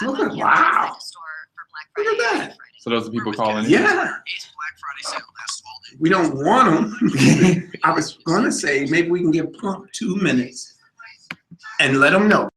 Look at, wow. Look at that. So those are people calling in? Yeah. Ace Black Friday sale lasts all day. We don't want them. I was gonna say, maybe we can give Plump 2 minutes and let them know.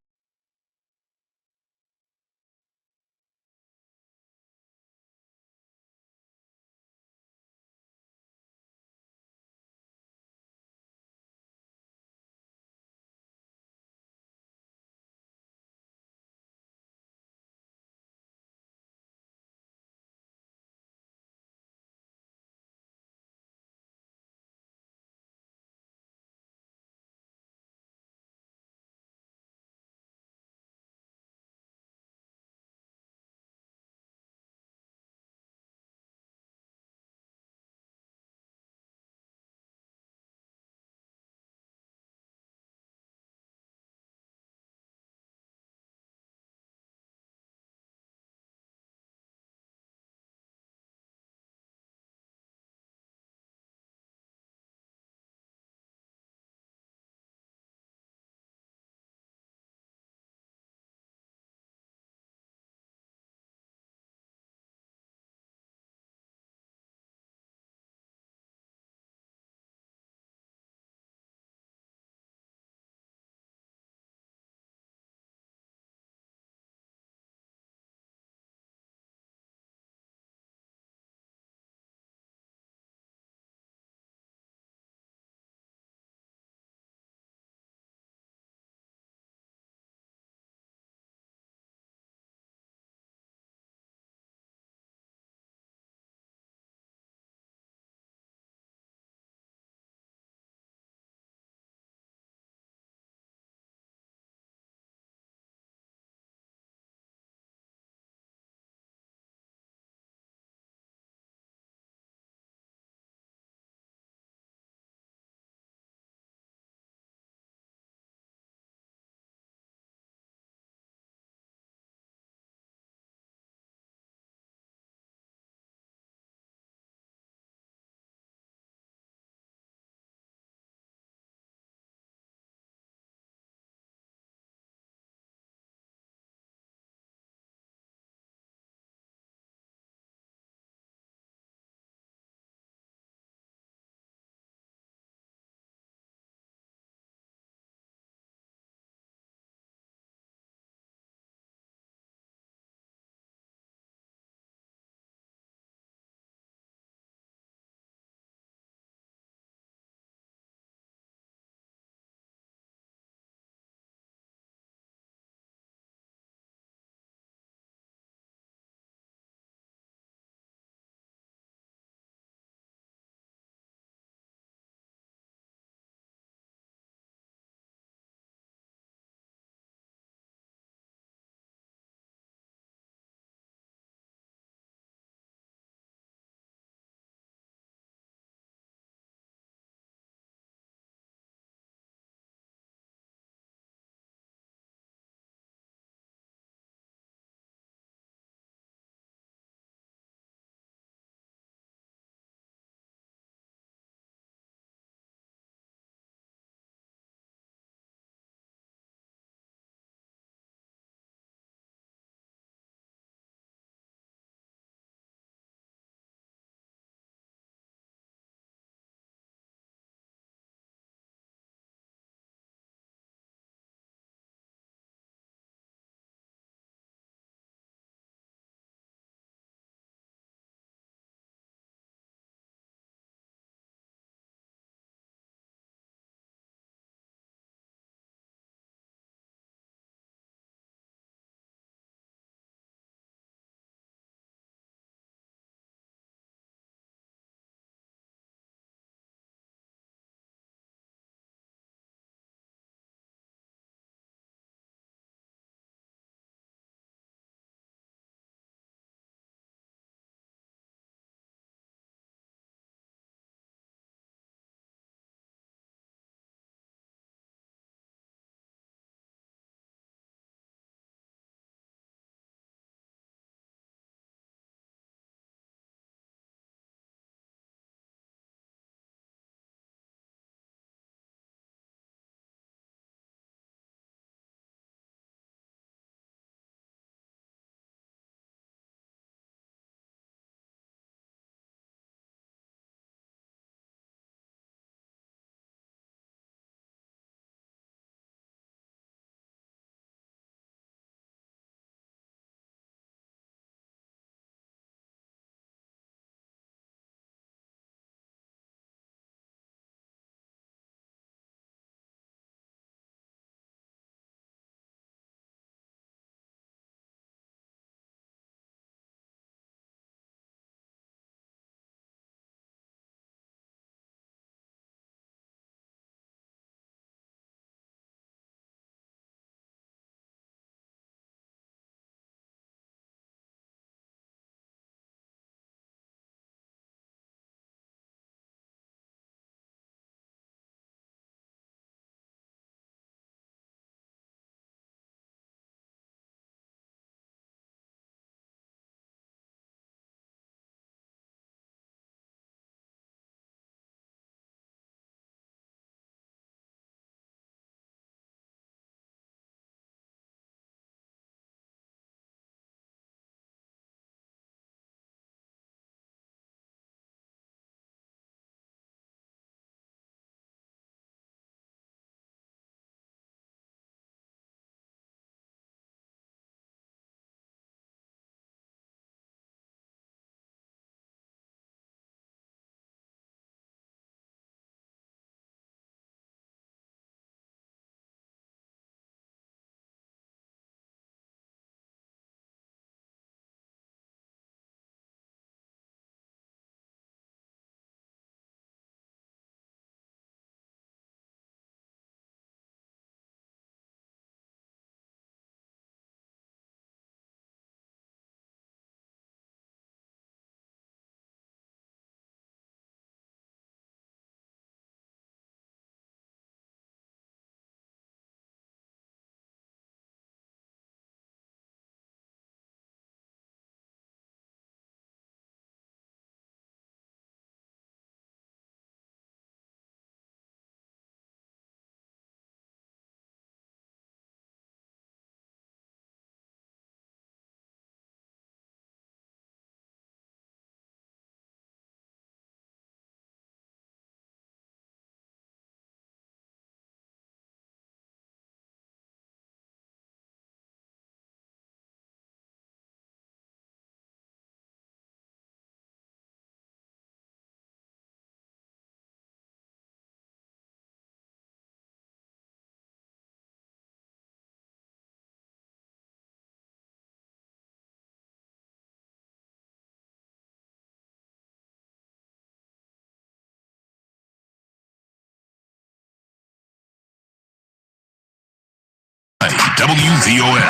WVON.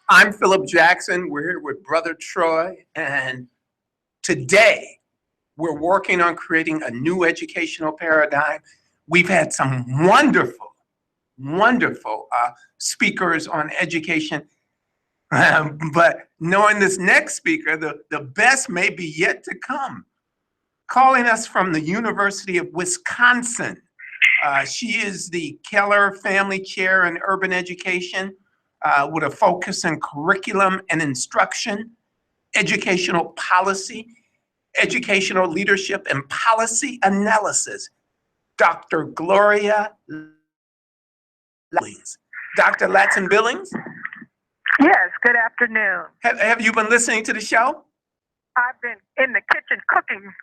I'm Philip Jackson. We're here with Brother Troy, and today we're working on creating a new educational paradigm. We've had some wonderful speakers on education, but knowing this next speaker, the best may be yet to come. Calling us from the University of Wisconsin. She is the Keller Family Chair in Urban Education with a focus on curriculum and instruction, educational policy, educational leadership, and policy analysis. Dr. Gloria Ladson-Billings. Dr. Ladson-Billings? Yes, good afternoon. Have you been listening to the show? I've been in the kitchen cooking,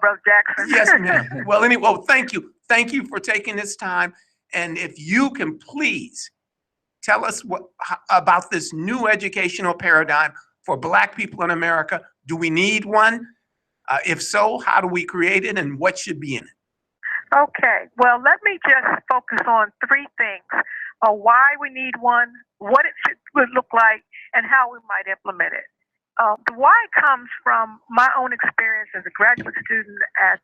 Brother Jackson. Yes, ma'am. Well, anyway, thank you. Thank you for taking this time. And if you can please tell us about this new educational paradigm for Black people in America. Do we need one? If so, how do we create it and what should be in it? Okay, well, let me just focus on three things. Why we need one, what it would look like, and how we might implement it. The why comes from my own experience as a graduate student at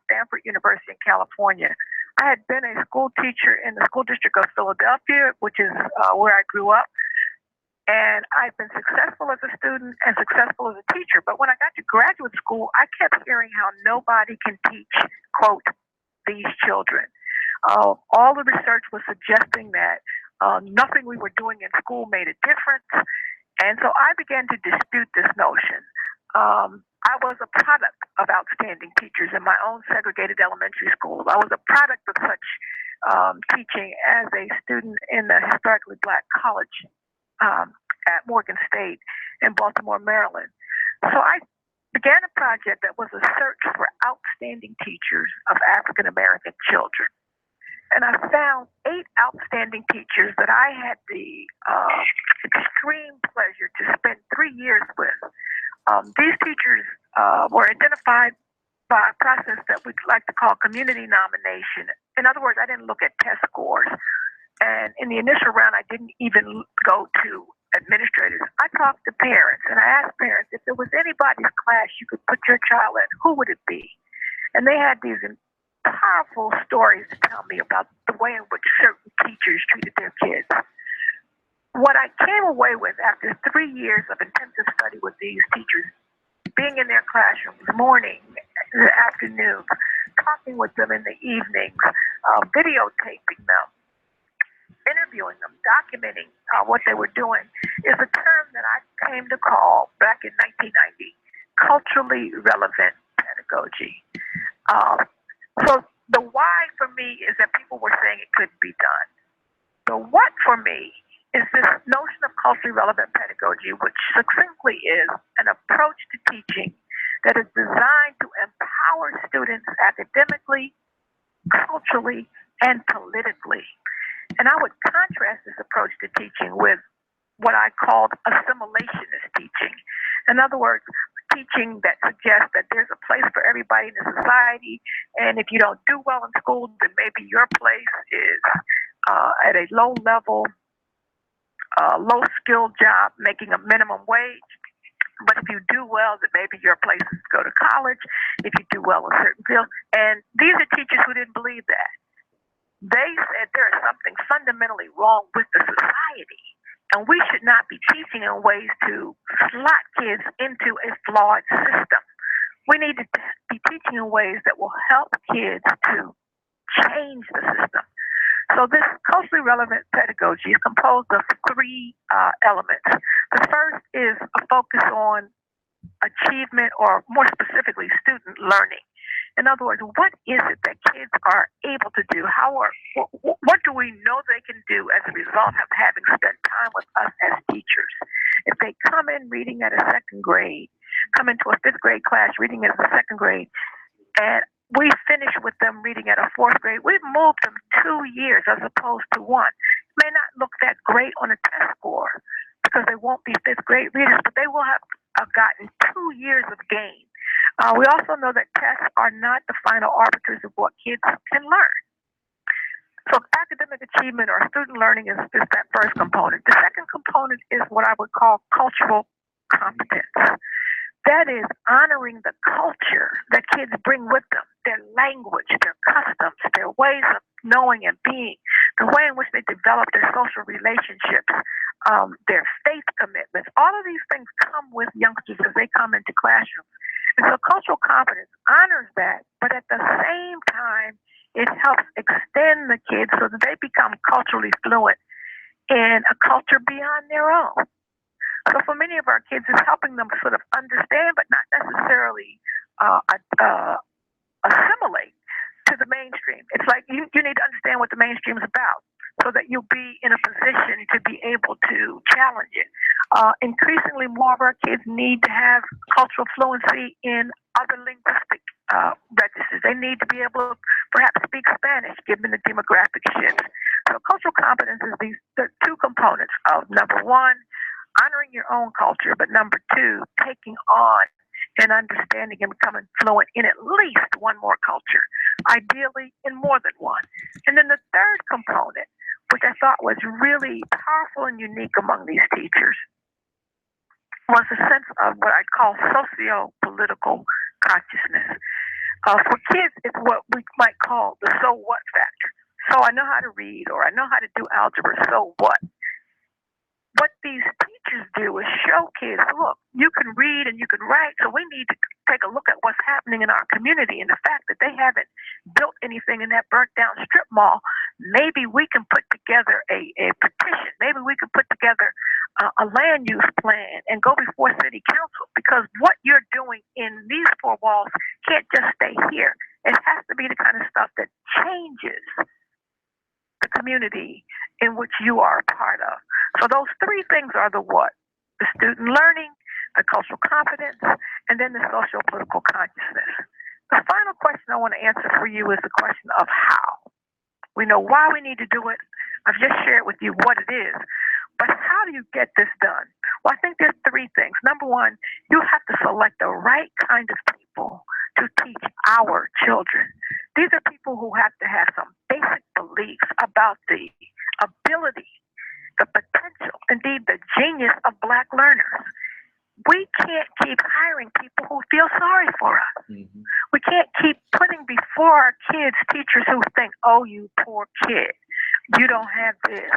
Stanford University in California. I had been a school teacher in the school district of Philadelphia, which is where I grew up. And I've been successful as a student and successful as a teacher. But when I got to graduate school, I kept hearing how nobody can teach, quote, these children. All the research was suggesting that nothing we were doing in school made a difference. And so I began to dispute this notion. I was a product of outstanding teachers in my own segregated elementary school. I was a product of such teaching as a student in the historically Black college at Morgan State in Baltimore, Maryland. So I began a project that was a search for outstanding teachers of African American children. And I found 8 outstanding teachers that I had the extreme pleasure to spend 3 years with. These teachers were identified by a process that we like to call community nomination. In other words, I didn't look at test scores. And in the initial round, I didn't even go to administrators. I talked to parents, and I asked parents, if there was anybody's class you could put your child in, who would it be? And they had these powerful stories to tell me about the way in which certain teachers treated their kids. What I came away with after 3 years of intensive study with these teachers, being in their classrooms, morning, afternoon, talking with them in the evenings, videotaping them, interviewing them, documenting what they were doing, is a term that I came to call, back in 1990, culturally relevant pedagogy. So the why for me is that people were saying it couldn't be done. The what for me is this notion of culturally relevant pedagogy, which succinctly is an approach to teaching that is designed to empower students academically, culturally, and politically. And I would contrast this approach to teaching with what I called assimilationist teaching. In other words, teaching that suggests that there's a place for everybody in the society, and if you don't do well in school, then maybe your place is at a low level, low skilled job making a minimum wage. But if you do well, then maybe your place is to go to college if you do well in certain fields. And these are teachers who didn't believe that. They said there is something fundamentally wrong with the society, and we should not be teaching in ways to slot kids into a flawed system. We need to be teaching in ways that will help kids to change the system. So this culturally relevant pedagogy is composed of 3 elements. The first is a focus on achievement, or more specifically, student learning. In other words, what is it that kids are able to do? What do we know they can do as a result of having spent time with us as teachers? If they come in reading at a 2nd grade, come into a 5th grade class reading at a 2nd grade, and we finish with them reading at a 4th grade, we've moved them 2 years as opposed to 1. It may not look that great on a test score because they won't be 5th grade readers, but they will have gotten 2 years of gain. We also know that tests are not the final arbiters of what kids can learn. So academic achievement or student learning is that first component. The second component is what I would call cultural competence. That is honoring the culture that kids bring with them, their language, their customs, their ways of knowing and being, the way in which they develop their social relationships, their faith commitments. All of these things come with youngsters as they come into classrooms. And so cultural competence honors that, but at the same time, it helps extend the kids so that they become culturally fluent in a culture beyond their own. So for many of our kids, it's helping them sort of understand, but not necessarily assimilate to the mainstream. It's like you need to understand what the mainstream is about so that you'll be in a position to be able to challenge it. Increasingly, more of our kids need to have cultural fluency in other linguistic registers. They need to be able to perhaps speak Spanish, given the demographic shifts. So cultural competence is the two components of, number one, honoring your own culture, but number two, taking on and understanding and becoming fluent in at least one more culture, ideally in more than one. And then the third component, which I thought was really powerful and unique among these teachers, was a sense of what I call socio-political consciousness. For kids, it's what we might call the so what factor. So I know how to read, or I know how to do algebra, so what? What these teachers do is show kids, look, you can read and you can write, so we need to take a look at what's happening in our community and the fact that they haven't built anything in that burnt down strip mall. Maybe we can put together a petition. Maybe we can put together a land use plan and go before city council, because what you're doing in these four walls can't just stay here. It has to be the kind of stuff that changes the community in which you are a part of. So those three things are the what? The student learning, the cultural competence, and then the socio-political consciousness. The final question I want to answer for you is the question of how. We know why we need to do it. I've just shared with you what it is. But how do you get this done? Well, I think there's three things. Number one, you have to select the right kind of people to teach our children. These are people who have to have some basic beliefs about the ability, the potential, indeed the genius of Black learners. We can't keep hiring people who feel sorry for us. Mm-hmm. We can't keep putting before our kids teachers who think, oh, you poor kid, you don't have this.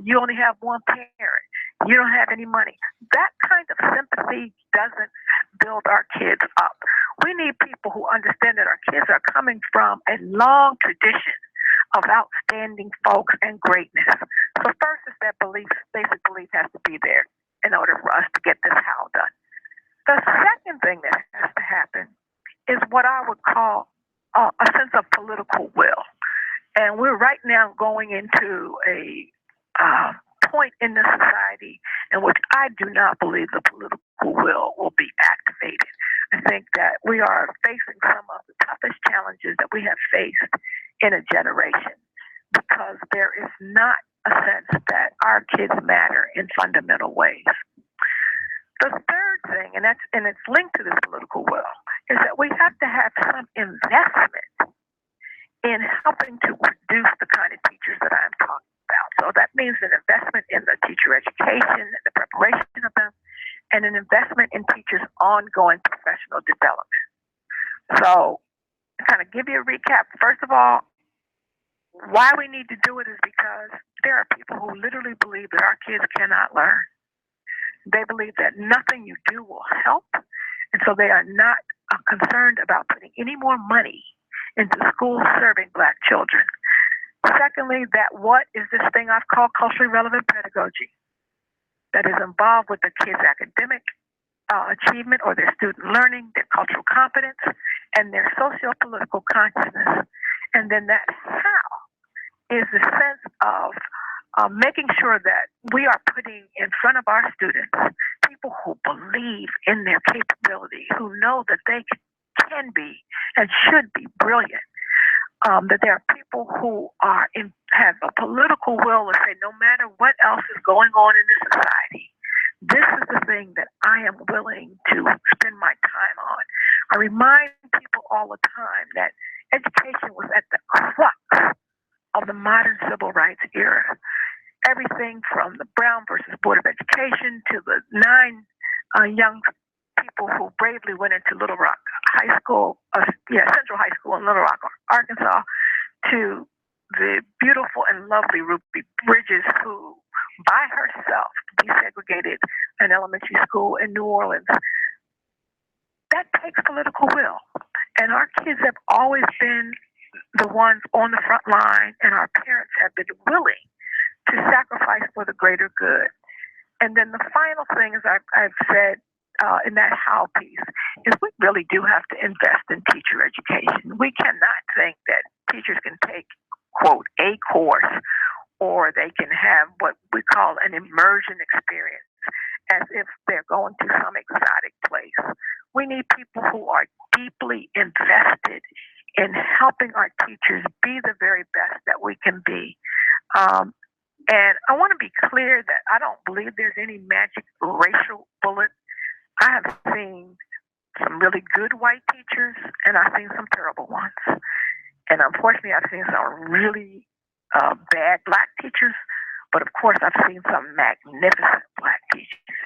You only have one parent. You don't have any money. That kind of sympathy doesn't build our kids up. We need people who understand that our kids are coming from a long tradition of outstanding folks and greatness. So first is that belief, basic belief has to be there in order for us to get this how done. The second thing that has to happen is what I would call a sense of political will. And we're right now going into a point in the society in which I do not believe the political will be activated. I think that we are facing some of the toughest challenges that we have faced in a generation, because there is not a sense that our kids matter in fundamental ways. The third thing, and it's linked to this political will, is that we have to have some investment in helping to produce the kind of teachers that I'm talking about. So that means an investment in the teacher education and the preparation of them, and an investment in teachers' ongoing professional development. So to kind of give you a recap, first of all, why we need to do it is because there are people who literally believe that our kids cannot learn. They believe that nothing you do will help, and so they are not concerned about putting any more money into schools serving Black children. Secondly, that what is this thing I've called culturally relevant pedagogy that is involved with the kids' academic achievement or their student learning, their cultural competence, and their socio-political consciousness. And then that how is the sense of making sure that we are putting in front of our students people who believe in their capability, who know that they can be and should be brilliant. That there are people who have a political will to say, no matter what else is going on in this society, this is the thing that I am willing to spend my time on. I remind people all the time that education was at the crux of the modern civil rights era. Everything from the Brown versus Board of Education to the 9 young people who bravely went into Little Rock High School, Central High School in Little Rock, Arkansas, to the beautiful and lovely Ruby Bridges, who by herself desegregated an elementary school in New Orleans. That takes political will. And our kids have always been the ones on the front line, and our parents have been willing to sacrifice for the greater good. And then the final thing, as I've said in that how piece, is we really do have to invest in teacher education. We cannot think that teachers can take, quote, a course, or they can have what we call an immersion experience as if they're going to some exotic place. We need people who are deeply invested in helping our teachers be the very best that we can be. And I want to be clear that I don't believe there's any magic racial bullet. I have seen some really good white teachers, and I've seen some terrible ones. And unfortunately, I've seen some really bad black teachers, but of course, I've seen some magnificent black teachers.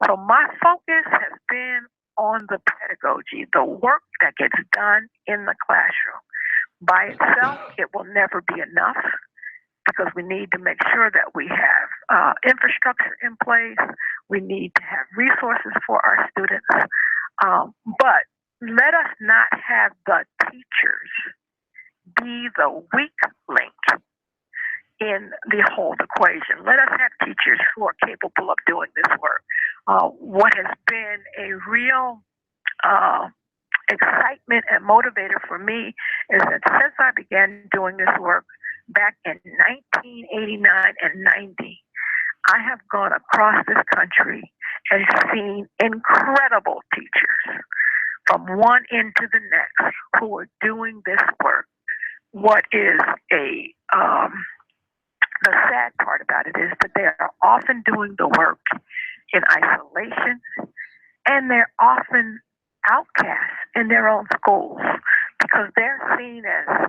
So my focus has been on the pedagogy, the work that gets done in the classroom. By itself, it will never be enough, because we need to make sure that we have infrastructure in place. We need to have resources for our students. But let us not have the teachers be the weak link in the whole equation. Let us have teachers who are capable of doing this work. What has been a real excitement and motivator for me is that since I began doing this work back in 1989 and 90, I have gone across this country and seen incredible teachers from one end to the next who are doing this work. What is the sad part about it is that they are often doing the work in isolation, and they're often outcasts in their own schools because they're seen as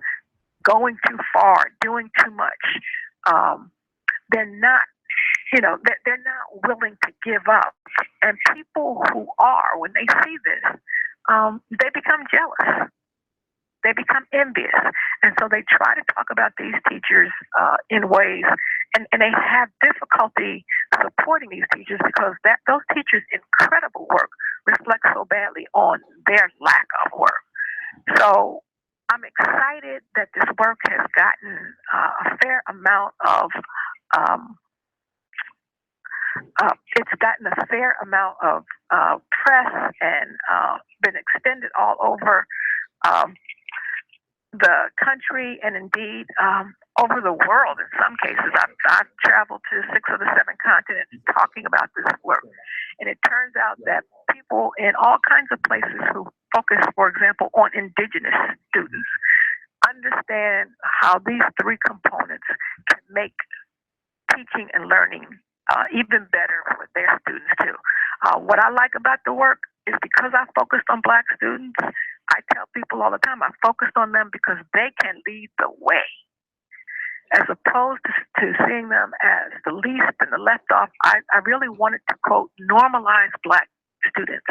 going too far, doing too much. They're not, they're not willing to give up. And people who are, when they see this, they become jealous. They become envious. And so they try to talk about these teachers in ways, and they have difficulty supporting these teachers because those teachers' incredible work reflects so badly on their lack of work. So I'm excited that this work has gotten a fair amount of press and been extended all over the country and indeed over the world in some cases. I've traveled to 6 of the 7 continents talking about this work. And it turns out that people in all kinds of places who focus, for example, on indigenous students, understand how these 3 components can make teaching and learning even better for their students too. What I like about the work is because I focused on Black students, I tell people all the time, I focused on them because they can lead the way, as opposed to seeing them as the least and the left off. I really wanted to, quote, normalize Black students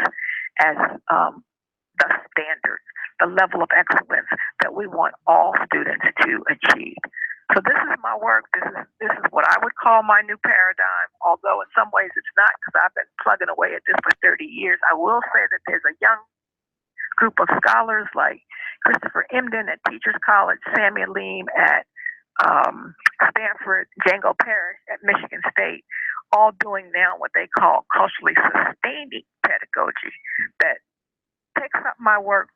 as the standard, the level of excellence that we want all students to achieve. So this is my work. This is what I would call my new paradigm, although in some ways it's not, because I've been plugging away at this for 30 years. I will say that there's a young group of scholars like Christopher Emdin at Teachers College, Samuel Leem at Stanford, Django Parrish at Michigan State, all doing now what they call culturally sustaining pedagogy that takes up my work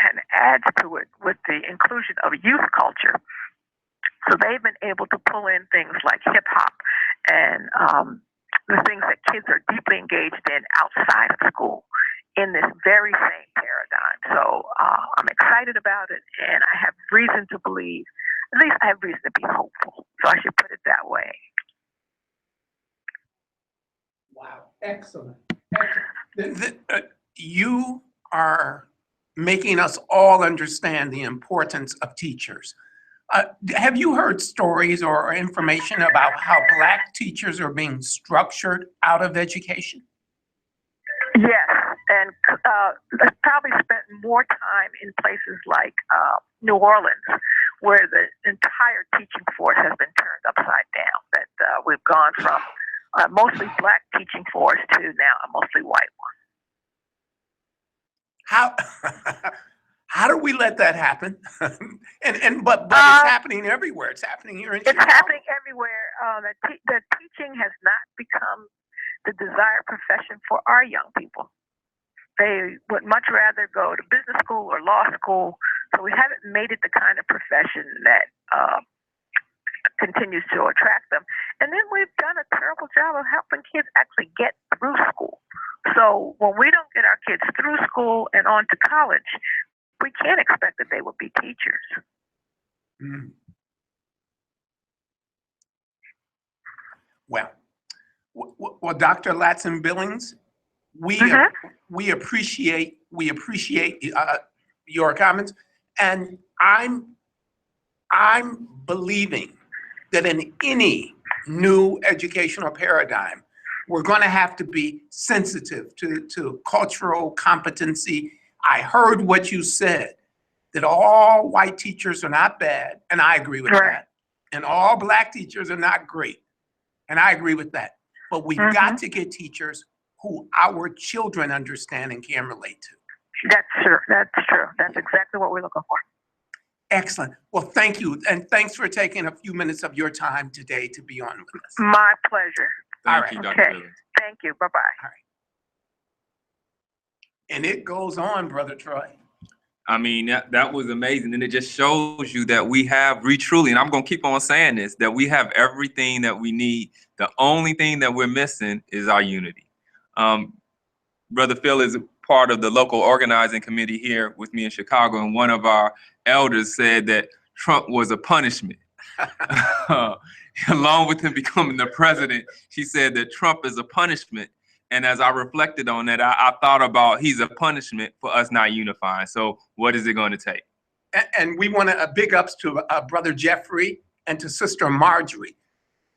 and adds to it with the inclusion of youth culture. So they've been able to pull in things like hip hop and the things that kids are deeply engaged in outside of school in this very same paradigm. So I'm excited about it, and I have reason to believe, at least I have reason to be hopeful. So I should put it that way. Wow, excellent. You are making us all understand the importance of teachers. Have you heard stories or information about how Black teachers are being structured out of education? Yes, and probably spent more time in places like New Orleans, where the entire teaching force has been turned upside down. That we've gone from mostly Black teaching force to now a mostly white one. How do we let that happen? but it's happening everywhere. It's happening here in Chicago. It's happening everywhere. The teaching has not become the desired profession for our young people. They would much rather go to business school or law school. So we haven't made it the kind of profession that continues to attract them. And then we've done a terrible job of helping kids actually get through school. So when we don't get our kids through school and on to college, we can't expect that they will be teachers. Mm. Well, Dr. Ladson-Billings, we appreciate your comments, and I'm believing that in any new educational paradigm, we're going to have to be sensitive to cultural competency. I heard what you said, that all white teachers are not bad, and I agree with that. And all Black teachers are not great, and I agree with that. But we've got to get teachers who our children understand and can relate to. That's true. That's true. That's exactly what we're looking for. Excellent. Well, thank you. And thanks for taking a few minutes of your time today to be on with us. My pleasure. Thank you, Dr. Billings. Thank you. Bye-bye. All right. And it goes on, Brother Troy. I mean, that was amazing. And it just shows you that we have truly, and I'm going to keep on saying this, that we have everything that we need. The only thing that we're missing is our unity. Brother Phil is part of the local organizing committee here with me in Chicago. And one of our elders said that Trump was a punishment. Along with him becoming the president, she said that Trump is a punishment. And as I reflected on that, I thought about he's a punishment for us not unifying. So what is it going to take? And we want to big ups to Brother Jeffrey and to Sister Marjorie,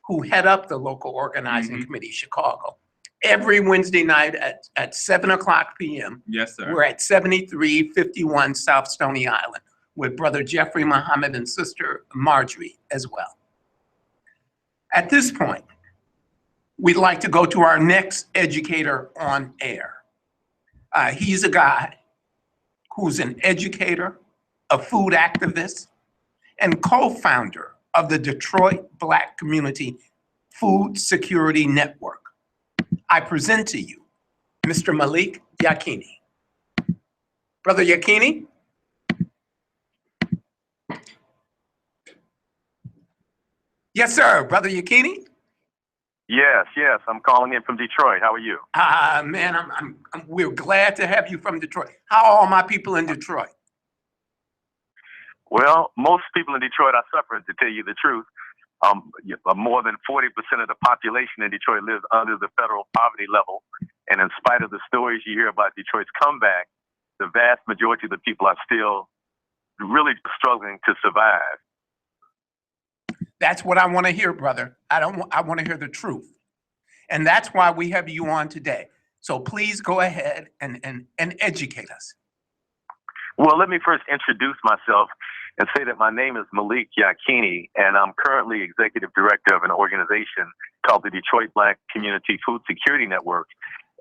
who head up the local organizing committee, Chicago. Every Wednesday night at 7:00 p.m. Yes, sir. We're at 7351 South Stony Island with Brother Jeffrey Muhammad and Sister Marjorie as well. At this point, we'd like to go to our next educator on air. He's a guy who's an educator, a food activist, and co-founder of the Detroit Black Community Food Security Network. I present to you Mr. Malik Yakini. Brother Yakini? Yes, sir. Brother Yakini? Yes. I'm calling in from Detroit. How are you? Man, we're glad to have you from Detroit. How are all my people in Detroit? Well, most people in Detroit are suffering, to tell you the truth. More than 40% of the population in Detroit lives under the federal poverty level. And in spite of the stories you hear about Detroit's comeback, the vast majority of the people are still really struggling to survive. That's what I want to hear, brother. I want to hear the truth. And that's why we have you on today. So please go ahead and educate us. Well, let me first introduce myself and say that my name is Malik Yakini, and I'm currently executive director of an organization called the Detroit Black Community Food Security Network.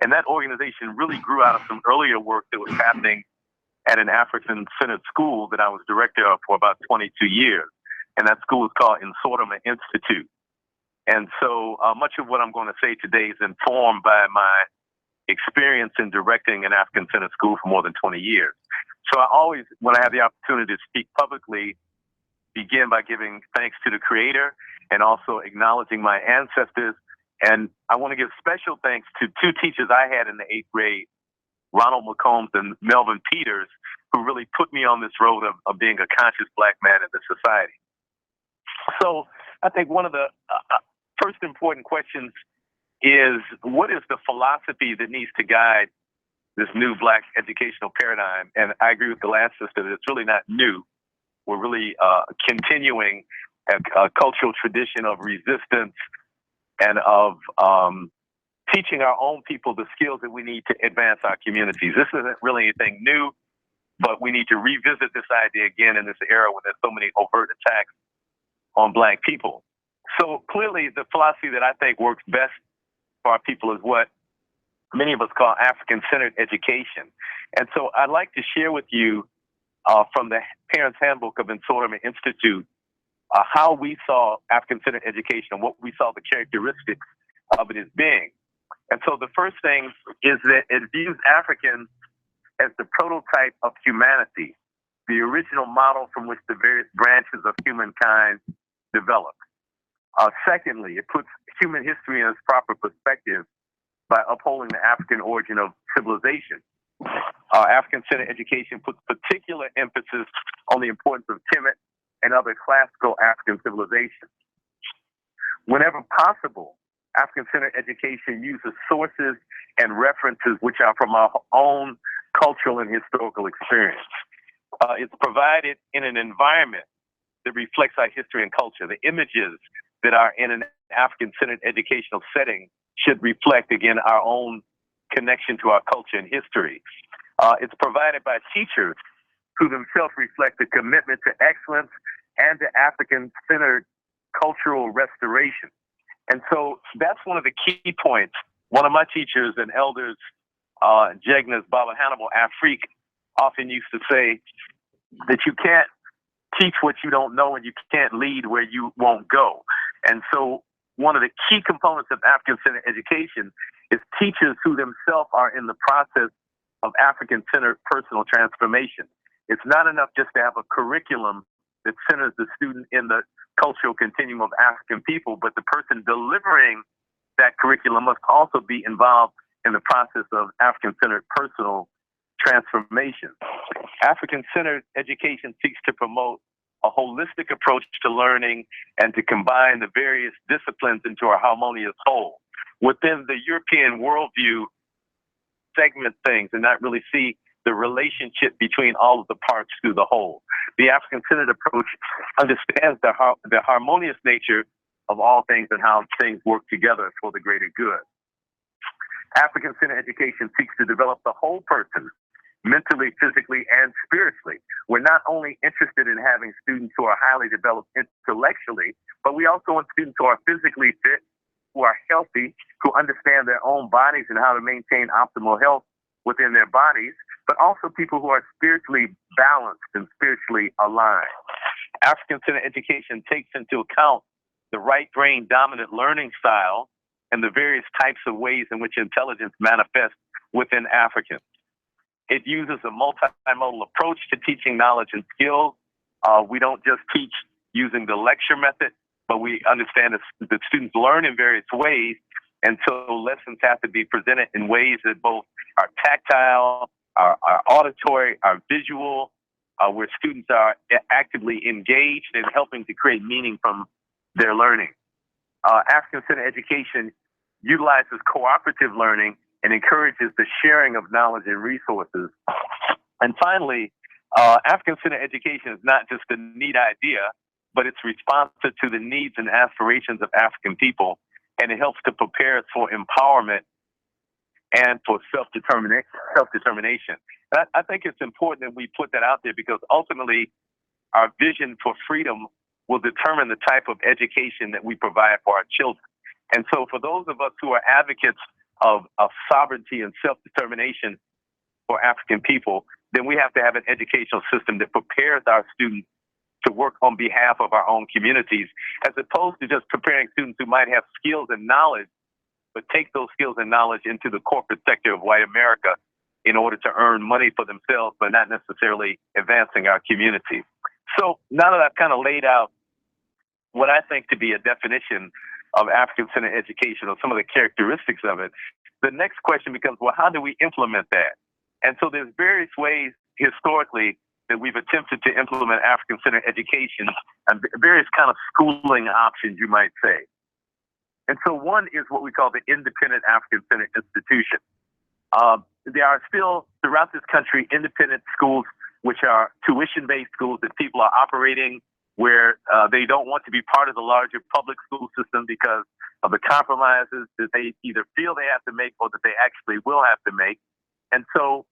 And that organization really grew out of some earlier work that was happening at an African-centered school that I was director of for about 22 years. And that school is called Insortama Institute. And so much of what I'm going to say today is informed by my experience in directing an African-centered school for more than 20 years. So I always, when I have the opportunity to speak publicly, begin by giving thanks to the Creator and also acknowledging my ancestors. And I want to give special thanks to two teachers I had in the 8th grade, Ronald McCombs and Melvin Peters, who really put me on this road of being a conscious Black man in this society. So I think one of the first important questions is, what is the philosophy that needs to guide this new Black educational paradigm? And I agree with the last sister that it's really not new. We're really continuing a cultural tradition of resistance and of teaching our own people the skills that we need to advance our communities. This isn't really anything new, but we need to revisit this idea again in this era when there's so many overt attacks on Black people. So clearly the philosophy that I think works best for our people is what many of us call African-centered education. And so I'd like to share with you from the Parents' Handbook of Ensordom Institute how we saw African-centered education and what we saw the characteristics of it as being. And so the first thing is that it views Africans as the prototype of humanity, the original model from which the various branches of humankind developed. Secondly, it puts human history in its proper perspective by upholding the African origin of civilization. African-centered education puts particular emphasis on the importance of Kemet and other classical African civilizations. Whenever possible, African-centered education uses sources and references which are from our own cultural and historical experience. It's provided in an environment that reflects our history and culture. The images that are in an African-centered educational setting should reflect, again, our own connection to our culture and history. It's provided by teachers who themselves reflect the commitment to excellence and to African-centered cultural restoration. And so that's one of the key points. One of my teachers and elders, Jegnas Baba Hannibal Afrique, often used to say that you can't teach what you don't know and you can't lead where you won't go. And so one of the key components of African-centered education is teachers who themselves are in the process of African-centered personal transformation. It's not enough just to have a curriculum that centers the student in the cultural continuum of African people, but the person delivering that curriculum must also be involved in the process of African-centered personal transformation. African-centered education seeks to promote a holistic approach to learning and to combine the various disciplines into a harmonious whole. Within the European worldview, segment things and not really see the relationship between all of the parts through the whole. The African-centered approach understands the harmonious nature of all things and how things work together for the greater good. African-centered education seeks to develop the whole person, mentally, physically, and spiritually. We're not only interested in having students who are highly developed intellectually, but we also want students who are physically fit, who are healthy, who understand their own bodies and how to maintain optimal health within their bodies, but also people who are spiritually balanced and spiritually aligned. African-centered education takes into account the right brain dominant learning style and the various types of ways in which intelligence manifests within Africans. It uses a multimodal approach to teaching knowledge and skills. We don't just teach using the lecture method, but we understand that students learn in various ways, and so lessons have to be presented in ways that both are tactile, are auditory, are visual, where students are actively engaged in helping to create meaning from their learning. African-centered education utilizes cooperative learning and encourages the sharing of knowledge and resources. And finally, African-centered education is not just a neat idea, but it's responsive to the needs and aspirations of African people, and it helps to prepare us for empowerment and for self-determination. I think it's important that we put that out there because ultimately our vision for freedom will determine the type of education that we provide for our children. And so for those of us who are advocates of sovereignty and self-determination for African people, then we have to have an educational system that prepares our students to work on behalf of our own communities, as opposed to just preparing students who might have skills and knowledge, but take those skills and knowledge into the corporate sector of white America in order to earn money for themselves, but not necessarily advancing our community. So now that I've kind of laid out what I think to be a definition of African-centered education or some of the characteristics of it, the next question becomes, well, how do we implement that? And so there's various ways historically that we've attempted to implement African-centered education and various kind of schooling options, you might say. And so one is what we call the independent African-centered institution. There are still, throughout this country, independent schools which are tuition-based schools that people are operating where they don't want to be part of the larger public school system because of the compromises that they either feel they have to make or that they actually will have to make. And so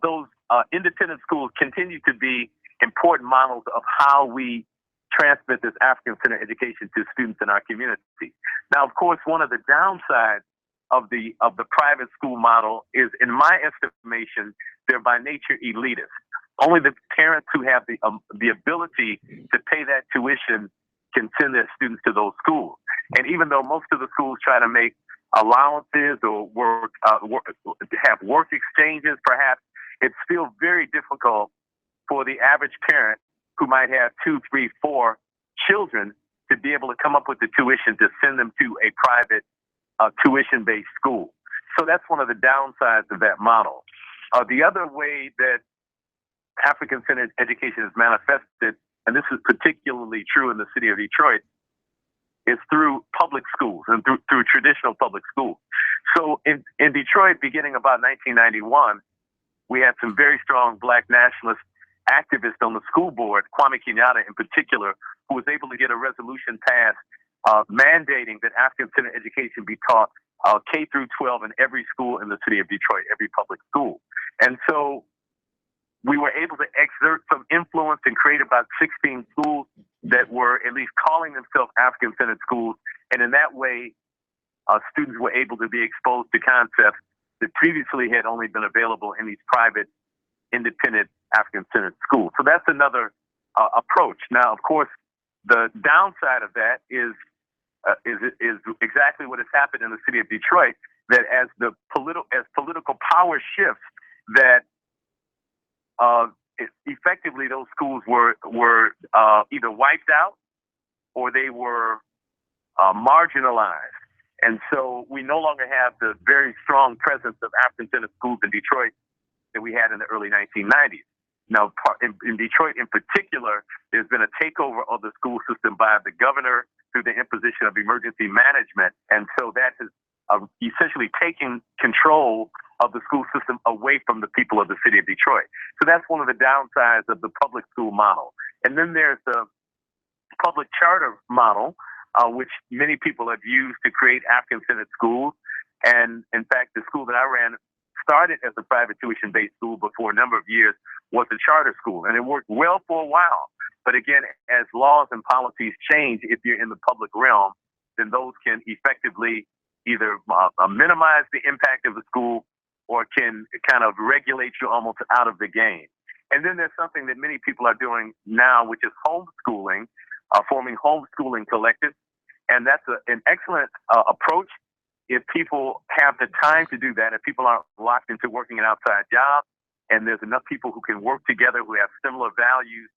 those independent schools continue to be important models of how we transmit this African-centered education to students in our community. Now, of course, one of the downsides of the private school model is, in my estimation, they're by nature elitist. Only the parents who have the ability to pay that tuition can send their students to those schools. And even though most of the schools try to make allowances or have work exchanges, perhaps, it's still very difficult for the average parent who might have 2, 3, 4 children to be able to come up with the tuition to send them to a private tuition-based school. So that's one of the downsides of that model. The other way that African-centered education is manifested, and this is particularly true in the city of Detroit, is through public schools and through traditional public schools. So in Detroit, beginning about 1991, we had some very strong Black nationalist activists on the school board, Kwame Kenyatta in particular, who was able to get a resolution passed mandating that African-centered education be taught K through 12 in every school in the city of Detroit, every public school. And so we were able to exert some influence and create about 16 schools that were at least calling themselves African-centered schools. And in that way, students were able to be exposed to concepts that previously had only been available in these private, independent African-centered schools. So that's another approach. Now, of course, the downside of that is exactly what has happened in the city of Detroit, that as political power shifts, that effectively those schools were either wiped out or they were marginalized. And so we no longer have the very strong presence of African-centered schools in Detroit that we had in the early 1990s. Now, in Detroit in particular, there's been a takeover of the school system by the governor through the imposition of emergency management. And so that has essentially taken control of the school system away from the people of the city of Detroit. So that's one of the downsides of the public school model. And then there's the public charter model, which many people have used to create African-centered schools. And in fact, the school that I ran started as a private tuition-based school, but for a number of years was a charter school. And it worked well for a while. But again, as laws and policies change, if you're in the public realm, then those can effectively either minimize the impact of the school or can kind of regulate you almost out of the game. And then there's something that many people are doing now, which is homeschooling, forming homeschooling collectives. And that's an excellent approach if people have the time to do that, if people aren't locked into working an outside job, and there's enough people who can work together who have similar values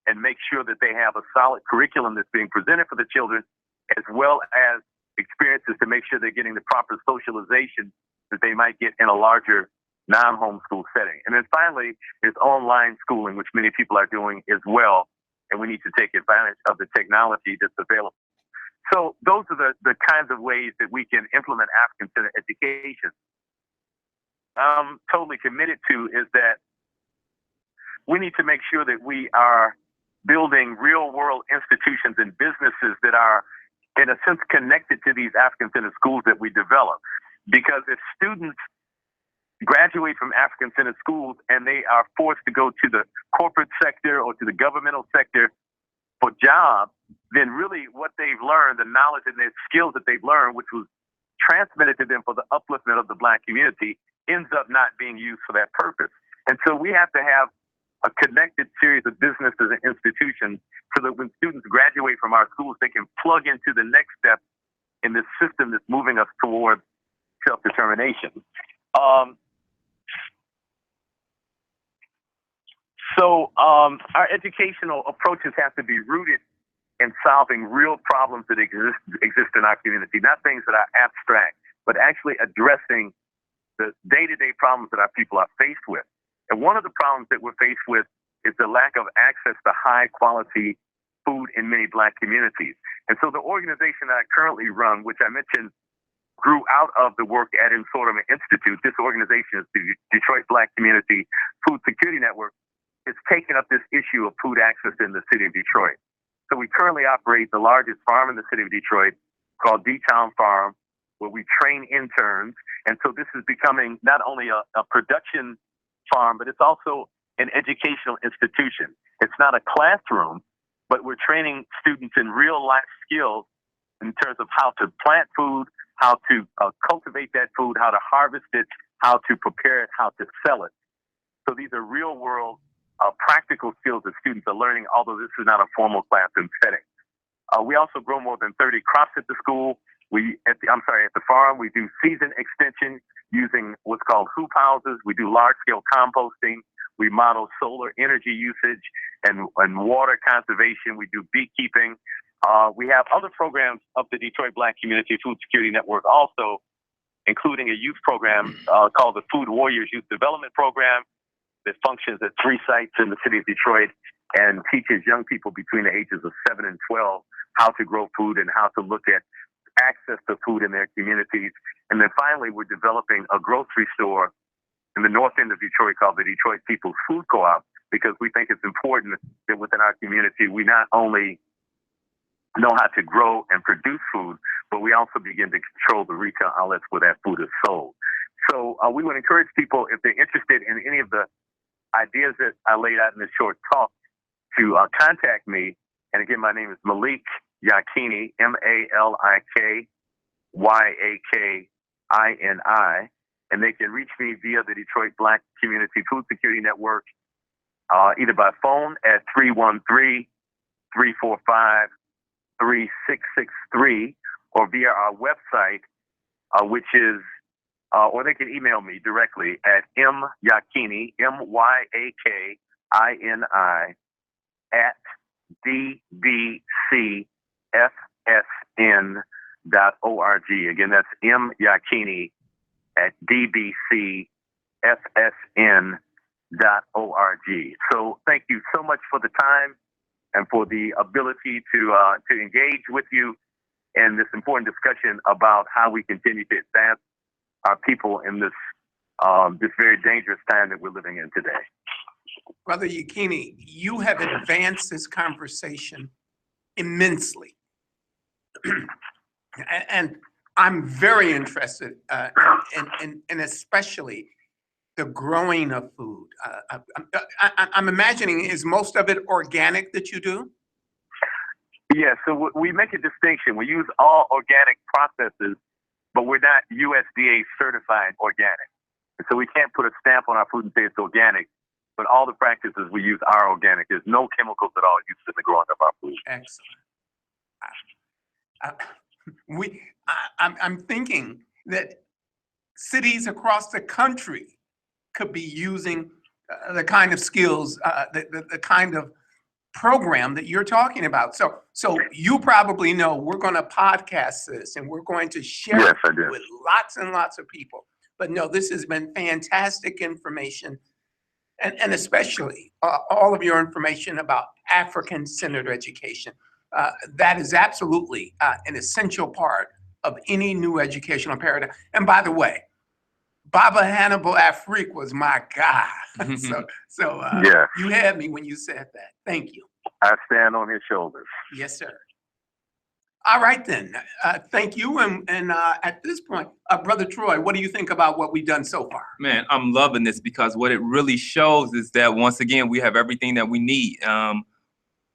and make sure that they have a solid curriculum that's being presented for the children, as well as experiences to make sure they're getting the proper socialization that they might get in a larger non-homeschool setting. And then finally, there's online schooling, which many people are doing as well, and we need to take advantage of the technology that's available. So those are the kinds of ways that we can implement African-centered education. I'm totally committed to is that we need to make sure that we are building real-world institutions and businesses that are, in a sense, connected to these African-centered schools that we develop. Because if students graduate from African-centered schools and they are forced to go to the corporate sector or to the governmental sector for jobs, then really what they've learned, the knowledge and the skills that they've learned, which was transmitted to them for the upliftment of the Black community, ends up not being used for that purpose. And so we have to have a connected series of businesses and institutions so that when students graduate from our schools, they can plug into the next step in this system that's moving us towards self-determination. So our educational approaches have to be rooted in solving real problems that exist in our community, not things that are abstract, but actually addressing the day-to-day problems that our people are faced with. And one of the problems that we're faced with is the lack of access to high-quality food in many Black communities. And so the organization that I currently run, which I mentioned grew out of the work at Insortum Institute, this organization is the Detroit Black Community Food Security Network. it's taken up this issue of food access in the city of Detroit. So we currently operate the largest farm in the city of Detroit called D-Town Farm, where we train interns. And so this is becoming not only a production farm, but it's also an educational institution. It's not a classroom, but we're training students in real life skills in terms of how to plant food, how to cultivate that food, how to harvest it, how to prepare it, how to sell it. So these are real world practical skills that students are learning, although this is not a formal classroom setting. We also grow more than 30 crops at the school. At the farm, we do season extension using what's called hoop houses. We do large scale composting. We model solar energy usage and water conservation. We do beekeeping. We have other programs of the Detroit Black Community Food Security Network also, including a youth program called the Food Warriors Youth Development Program that functions at 3 sites in the city of Detroit and teaches young people between the ages of 7 and 12 how to grow food and how to look at access to food in their communities. And then finally, we're developing a grocery store in the north end of Detroit called the Detroit People's Food Co-op, because we think it's important that within our community, we not only know how to grow and produce food, but we also begin to control the retail outlets where that food is sold. So we would encourage people, if they're interested in any of the ideas that I laid out in this short talk, to contact me. And again, my name is Malik Yakini, MalikYakini, and they can reach me via the Detroit Black Community Food Security Network, either by phone at 313-345-3663, or via our website, which is, or they can email me directly at myakini, MYAKINI, at dbcfsn.org. Again, that's myakini at dbcfsn.org. So thank you so much for the time and for the ability to engage with you in this important discussion about how we continue to advance our people in this very dangerous time that we're living in today. Brother Yakini, you have advanced this conversation immensely. And I'm very interested in especially the growing of food. I'm imagining, is most of it organic that you do? Yeah, so we make a distinction. We use all organic processes, but we're not USDA certified organic. And so we can't put a stamp on our food and say it's organic, but all the practices we use are organic. There's no chemicals at all used in the growing of our food. Excellent. I'm thinking that cities across the country could be using the kind of skills, the kind of program that you're talking about. So you probably know we're going to podcast this and we're going to share it with lots and lots of people. But no, this has been fantastic information, and especially all of your information about African-centered education. That is absolutely an essential part of any new educational paradigm. And by the way, Baba Hannibal Afrique was my guy. So you had me when you said that. Thank you. I stand on his shoulders. Yes, sir. All right, then. Thank you. And at this point, Brother Troy, what do you think about what we've done so far? Man, I'm loving this, because what it really shows is that, once again, we have everything that we need.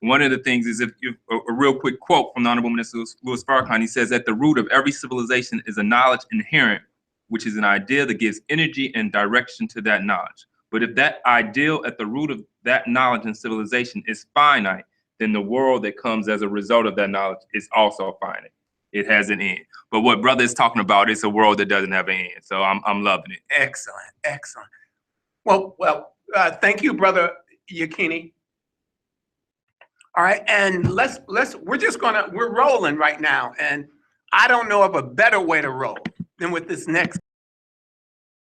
One of the things is, if a real quick quote from the Honorable Minister Louis Farrakhan, he says, "At the root of every civilization is a knowledge inherent, which is an idea that gives energy and direction to that knowledge. But if that ideal at the root of that knowledge and civilization is finite, then the world that comes as a result of that knowledge is also finite. It has an end." But what brother is talking about is a world that doesn't have an end. So I'm loving it. Excellent, excellent. Well, thank you, Brother Yakini. All right, and we're rolling right now, and I don't know of a better way to roll than with this next